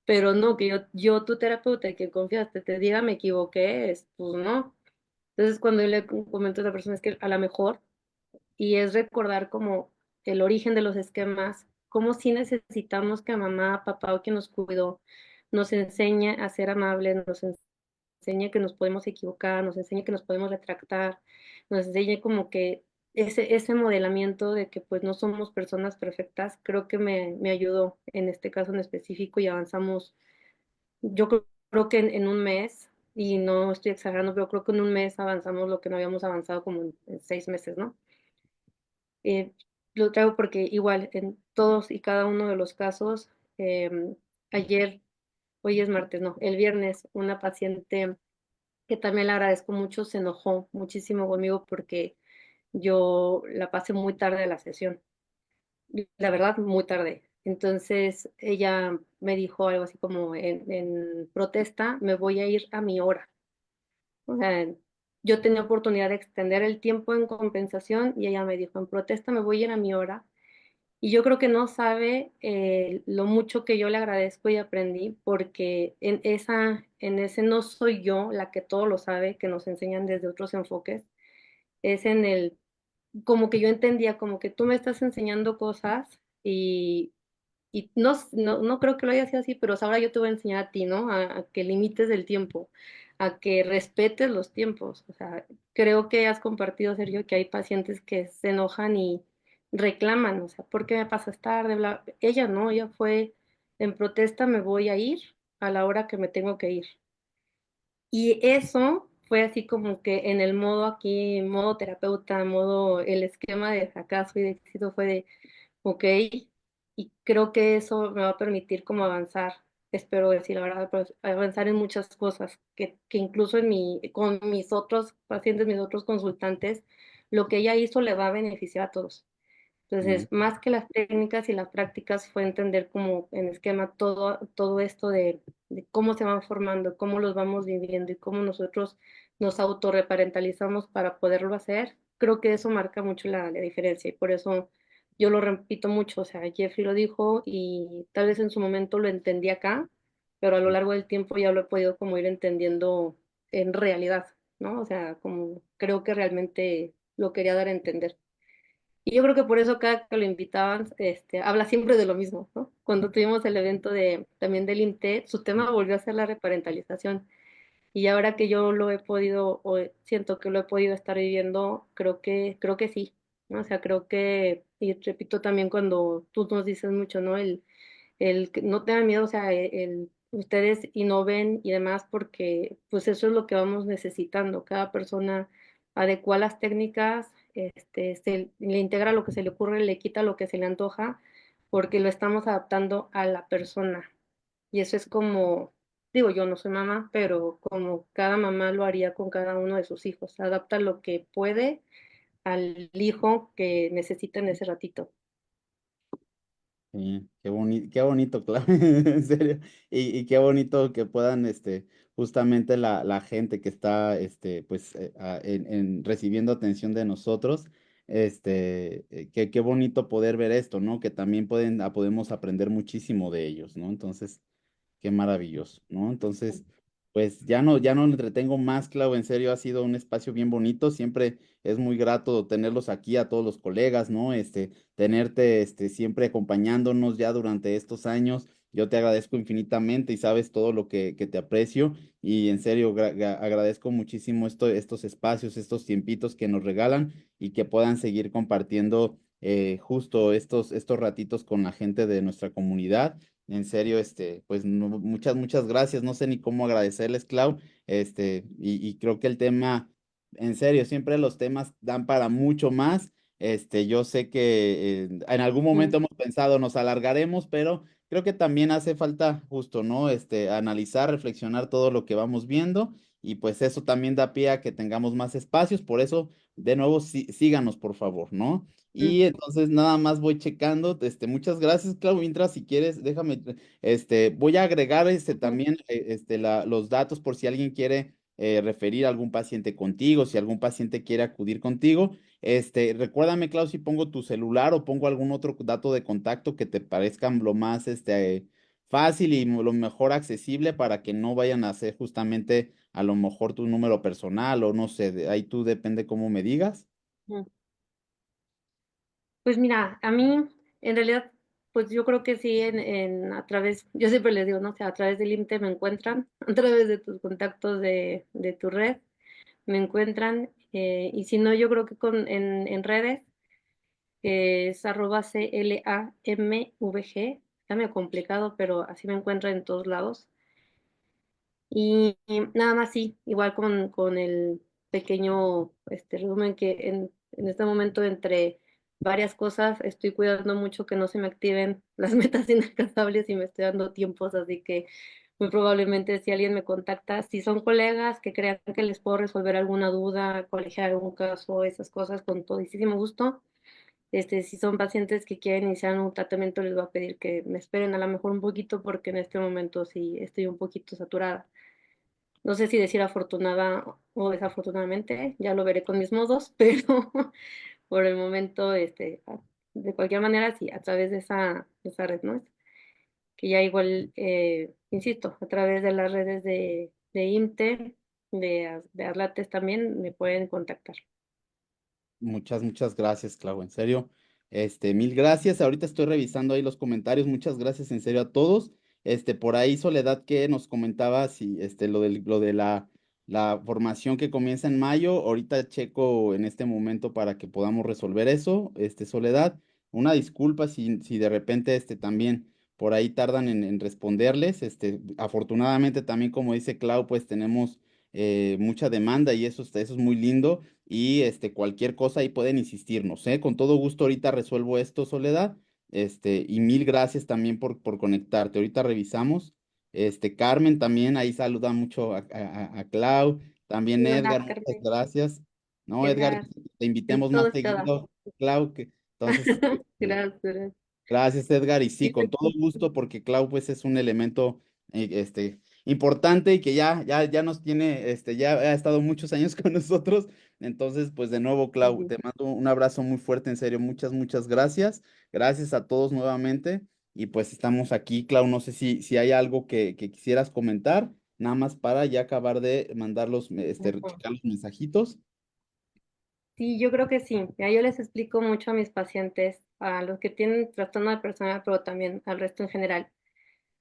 pero no, que yo tu terapeuta y que confiaste te diga me equivoqué, pues no. Entonces, cuando yo le comento a la persona es que a lo mejor, y es recordar como el origen de los esquemas, cómo sí necesitamos que mamá, papá o quien nos cuidó nos enseñe a ser amables, nos enseñe que nos podemos equivocar, nos enseñe que nos podemos retractar, nos enseñe como que ese modelamiento de que pues no somos personas perfectas, creo que me ayudó en este caso en específico y avanzamos, yo creo que en un mes, y no estoy exagerando, pero creo que en un mes avanzamos lo que no habíamos avanzado como en 6 meses, ¿no? Eh, lo traigo porque igual en todos y cada uno de los casos, ayer, hoy es martes, no, el viernes, una paciente que también le agradezco mucho, se enojó muchísimo conmigo porque yo la pasé muy tarde de la sesión, la verdad, muy tarde. Entonces ella me dijo algo así como en protesta, me voy a ir a mi hora. O sea, yo tenía oportunidad de extender el tiempo en compensación y ella me dijo, en protesta me voy a ir a mi hora. Y yo creo que no sabe lo mucho que yo le agradezco y aprendí, porque en ese no soy yo la que todo lo sabe, que nos enseñan desde otros enfoques, es en el, como que yo entendía, como que tú me estás enseñando cosas y no creo que lo haya sido así, pero ahora yo te voy a enseñar a ti, ¿no? A que limites el tiempo, a que respetes los tiempos. O sea, creo que has compartido, Sergio, que hay pacientes que se enojan y reclaman, o sea, ¿por qué me pasas tarde? Bla. Ella no, ella fue en protesta, me voy a ir a la hora que me tengo que ir. Y eso fue así como que en el modo aquí, modo terapeuta, modo el esquema de fracaso y de éxito fue de ok, y creo que eso me va a permitir como avanzar, espero decir la verdad, pero avanzar en muchas cosas, que incluso con mis otros pacientes, mis otros consultantes, lo que ella hizo le va a beneficiar a todos. Mm, Entonces, más que las técnicas y las prácticas fue entender como en esquema todo esto de cómo se van formando, cómo los vamos viviendo y cómo nosotros nos autorreparentalizamos para poderlo hacer. Creo que eso marca mucho la diferencia y por eso yo lo repito mucho. O sea, Jeffrey lo dijo y tal vez en su momento lo entendí acá, pero a lo largo del tiempo ya lo he podido como ir entendiendo en realidad, ¿no? O sea, como creo que realmente lo quería dar a entender. Y yo creo que por eso cada que lo invitaban, habla siempre de lo mismo, ¿no? Cuando tuvimos el evento también del INTE, su tema volvió a ser la reparentalización. Y ahora que yo lo he podido, siento que lo he podido estar viviendo, creo que sí, ¿no? O sea, creo que, y repito también cuando tú nos dices mucho, ¿no? El que no tengan miedo, o sea, ustedes innoven y demás, porque pues eso es lo que vamos necesitando. Cada persona adecua las técnicas, le integra lo que se le ocurre, le quita lo que se le antoja, porque lo estamos adaptando a la persona. Y eso es como, digo, yo no soy mamá, pero como cada mamá lo haría con cada uno de sus hijos, adapta lo que puede al hijo que necesita en ese ratito. sí, qué bonito, claro, en serio. Y qué bonito que puedan, justamente la gente que está, pues, recibiendo atención de nosotros, qué bonito poder ver esto, ¿no? Que también podemos aprender muchísimo de ellos, ¿no? Entonces, qué maravilloso, ¿no? Entonces, pues ya no le entretengo más, Clau, en serio, ha sido un espacio bien bonito, siempre es muy grato tenerlos aquí a todos los colegas, ¿no? Tenerte, siempre acompañándonos ya durante estos años. Yo te agradezco infinitamente y sabes todo lo que te aprecio y en serio agradezco muchísimo estos espacios, estos tiempitos que nos regalan y que puedan seguir compartiendo justo estos ratitos con la gente de nuestra comunidad. En serio, pues muchas gracias. No sé ni cómo agradecerles, Clau. Y creo que el tema, en serio, siempre los temas dan para mucho más. Yo sé que en algún Mm, momento hemos pensado, nos alargaremos, pero creo que también hace falta justo, ¿no? Analizar, reflexionar todo lo que vamos viendo y pues eso también da pie a que tengamos más espacios. Por eso, de nuevo, síganos, por favor, ¿no? mm, Y entonces nada más voy checando, muchas gracias, Clau. Mientras, si quieres, déjame, voy a agregar mm. también los datos por si alguien quiere referir a algún paciente contigo, si algún paciente quiere acudir contigo. Recuérdame, Clau, si pongo tu celular o pongo algún otro dato de contacto que te parezcan lo más fácil y lo mejor accesible para que no vayan a hacer justamente a lo mejor tu número personal o no sé, ahí tú depende cómo me digas. Mm. Pues mira, a mí, en realidad, pues yo creo que sí, a través, yo siempre les digo, ¿no? O sea, a través del IMTE me encuentran, a través de tus contactos de tu red, me encuentran, y si no, yo creo que en redes, es arroba CLAMVG, está medio complicado, pero así me encuentran en todos lados. Y nada más sí, igual con el pequeño resumen que en este momento entre varias cosas estoy cuidando mucho que no se me activen las metas inalcanzables y me estoy dando tiempos, así que muy probablemente si alguien me contacta, si son colegas que crean que les puedo resolver alguna duda, colegiar algún caso, esas cosas con todísimo gusto. Si son pacientes que quieren iniciar un tratamiento, les voy a pedir que me esperen a lo mejor un poquito porque en este momento sí estoy un poquito saturada. No sé si decir afortunada o desafortunadamente, ya lo veré con mis modos, pero por el momento, de cualquier manera, sí, a través de esa red, ¿no? Que ya igual, insisto, a través de las redes de IMTE, de Arlates también, me pueden contactar. Muchas gracias, Clau, en serio. Mil gracias. Ahorita estoy revisando ahí los comentarios. Muchas gracias en serio a todos. Por ahí Soledad que nos comentaba si lo de la formación que comienza en mayo. Ahorita checo en este momento para que podamos resolver eso. Soledad, una disculpa si de repente también por ahí tardan en responderles. Afortunadamente también, como dice Clau, pues tenemos mucha demanda y eso es muy lindo. Y cualquier cosa ahí pueden insistirnos, ¿eh? Con todo gusto ahorita resuelvo esto, Soledad. Y mil gracias también por conectarte. Ahorita revisamos. Carmen también ahí saluda mucho a Clau. También Sí, hola, Edgar, muchas Carmen, gracias. No, Edgar, Edgar, te en invitemos todo más es toda. seguido, Clau, que entonces, Gracias. gracias, Edgar. Y sí, Sí, con todo gusto, porque Clau, pues, es un elemento importante y que ya nos tiene, ya ha estado muchos años con nosotros. Entonces, pues, de nuevo, Clau, sí. te mando un abrazo muy fuerte, en serio. Muchas gracias. Gracias a todos nuevamente. Y pues estamos aquí, Clau. No sé si hay algo que quisieras comentar, nada más para ya acabar de mandar Ujú. checar los mensajitos. Sí, yo creo que sí. Ya yo les explico mucho a mis pacientes, a los que tienen trastorno de personalidad, pero también al resto en general,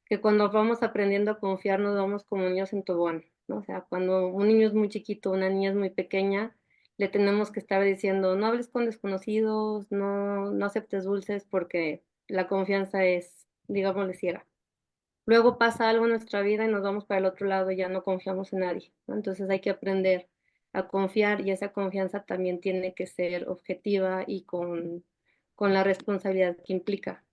que cuando vamos aprendiendo a confiar nos vamos como niños en tobogán, ¿no? O sea, cuando un niño es muy chiquito, una niña es muy pequeña, le tenemos que estar diciendo, no hables con desconocidos, no aceptes dulces, porque la confianza es, digámosle, ciega. Luego pasa algo en nuestra vida y nos vamos para el otro lado y ya no confiamos en nadie, ¿no? Entonces hay que aprender a confiar y esa confianza también tiene que ser objetiva y con la responsabilidad que implica.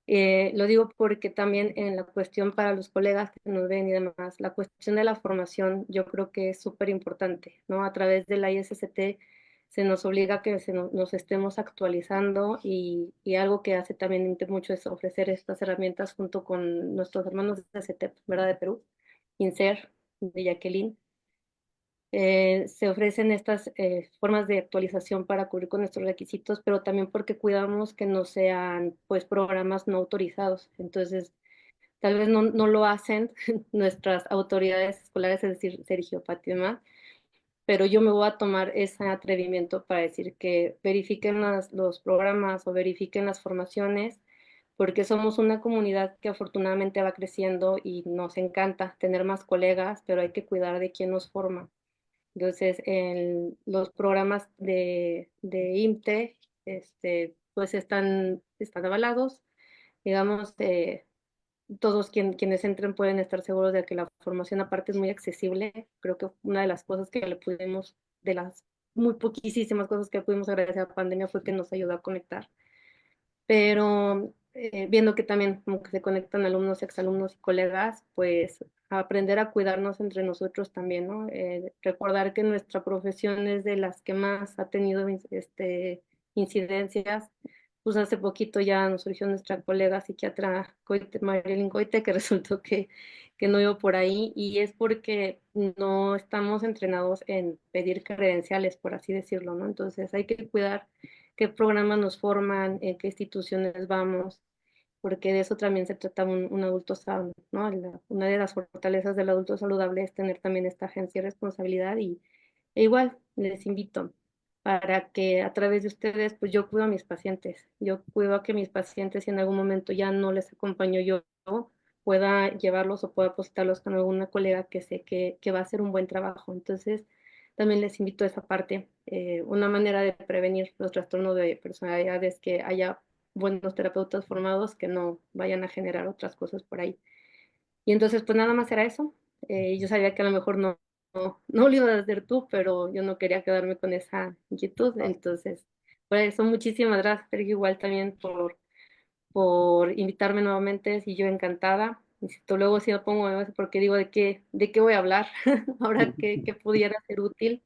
Lo digo porque también en la cuestión para los colegas que nos ven y demás, la cuestión de la formación yo creo que es súper importante, ¿no? A través de la ISST se nos obliga a que nos estemos actualizando y algo que hace también mucho es ofrecer estas herramientas junto con nuestros hermanos de CETEP, ¿verdad? De Perú, INSER, de Jacqueline. Se ofrecen estas formas de actualización para cubrir con nuestros requisitos, pero también porque cuidamos que no sean pues programas no autorizados. Entonces, tal vez no lo hacen nuestras autoridades escolares, es decir, Sergio, Fátima, pero yo me voy a tomar ese atrevimiento para decir que verifiquen los programas o verifiquen las formaciones, porque somos una comunidad que afortunadamente va creciendo y nos encanta tener más colegas, pero hay que cuidar de quién nos forma. Entonces, en los programas de IMTE, pues están avalados, digamos, todos quienes entren pueden estar seguros de que la formación aparte es muy accesible. Creo que una de las cosas que le pudimos, de las muy poquísimas cosas que pudimos agradecer a la pandemia fue que nos ayudó a conectar. Pero viendo que también como que se conectan alumnos, exalumnos y colegas, pues a aprender a cuidarnos entre nosotros también, ¿no? Recordar que nuestra profesión es de las que más ha tenido incidencias. Pues hace poquito ya nos surgió nuestra colega psiquiatra Coite, Marilyn Coite, que resultó que no iba por ahí y es porque no estamos entrenados en pedir credenciales, por así decirlo, ¿no? Entonces hay que cuidar qué programas nos forman, en qué instituciones vamos porque de eso también se trata un adulto sano, ¿no? Una de las fortalezas del adulto saludable es tener también esta agencia y responsabilidad e igual les invito para que a través de ustedes, pues yo cuido a mis pacientes, yo cuido a que mis pacientes, si en algún momento ya no les acompaño yo, pueda llevarlos o pueda apostarlos con alguna colega que sé que va a hacer un buen trabajo. Entonces, también les invito a esa parte. Una manera de prevenir los trastornos de personalidad es que haya buenos terapeutas formados que no vayan a generar otras cosas por ahí. Y entonces, pues nada más era eso. Yo sabía que a lo mejor no lo ibas a hacer tú, pero yo no quería quedarme con esa inquietud. Entonces, por eso muchísimas gracias, Sergio, igual también por invitarme nuevamente, y yo encantada. Insisto, luego si me pongo nerviosa porque digo de qué voy a hablar, ahora que pudiera ser útil.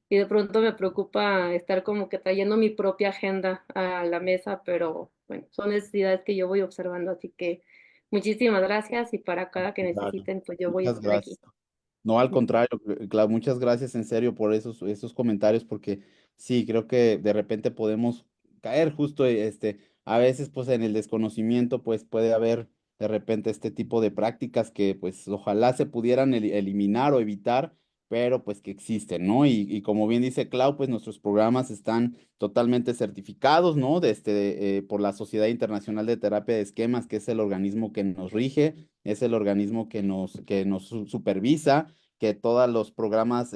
Y de pronto me preocupa estar como que trayendo mi propia agenda a la mesa, pero bueno, son necesidades que yo voy observando, así que muchísimas gracias y para cada que Claro. necesiten, pues yo voy a Muchas estar aquí. gracias. No, al contrario, Clau, muchas gracias en serio por esos comentarios, porque sí, creo que de repente podemos caer justo, a veces pues en el desconocimiento, pues puede haber de repente este tipo de prácticas que pues ojalá se pudieran eliminar o evitar, pero pues que existen, ¿no? Y como bien dice Clau, pues nuestros programas están totalmente certificados, ¿no? Por la Sociedad Internacional de Terapia de Esquemas, que es el organismo que nos rige, es el organismo que nos supervisa que todos los programas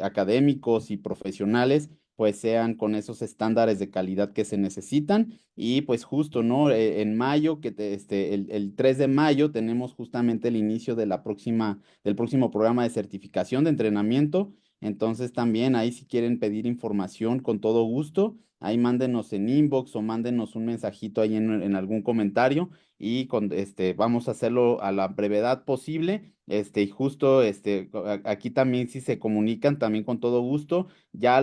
académicos y profesionales pues sean con esos estándares de calidad que se necesitan. Y pues justo, ¿no? En mayo, el 3 de mayo tenemos justamente el inicio del próximo programa de certificación de entrenamiento. Entonces también ahí si quieren pedir información con todo gusto, ahí mándenos en inbox o mándenos un mensajito ahí en algún comentario y vamos a hacerlo a la brevedad posible. Y justo aquí también si se comunican también con todo gusto. Ya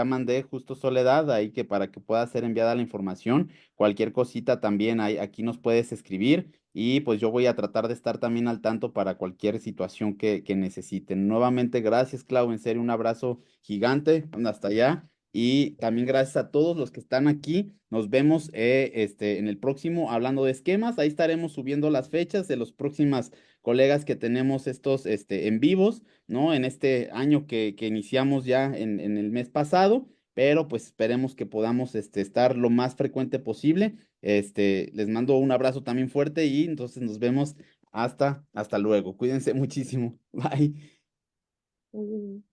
mandé justo Soledad ahí que para que pueda ser enviada la información. Cualquier cosita también aquí nos puedes escribir y pues yo voy a tratar de estar también al tanto para cualquier situación que necesiten. Nuevamente, gracias, Clau, en serio, un abrazo gigante hasta allá. Y también gracias a todos los que están aquí. Nos vemos en el próximo hablando de esquemas. Ahí estaremos subiendo las fechas de los próximas colegas que tenemos estos en vivos, ¿no? En este año que iniciamos ya en el mes pasado, pero pues esperemos que podamos estar lo más frecuente posible. Les mando un abrazo también fuerte y entonces nos vemos hasta luego. Cuídense muchísimo. Bye. Mm.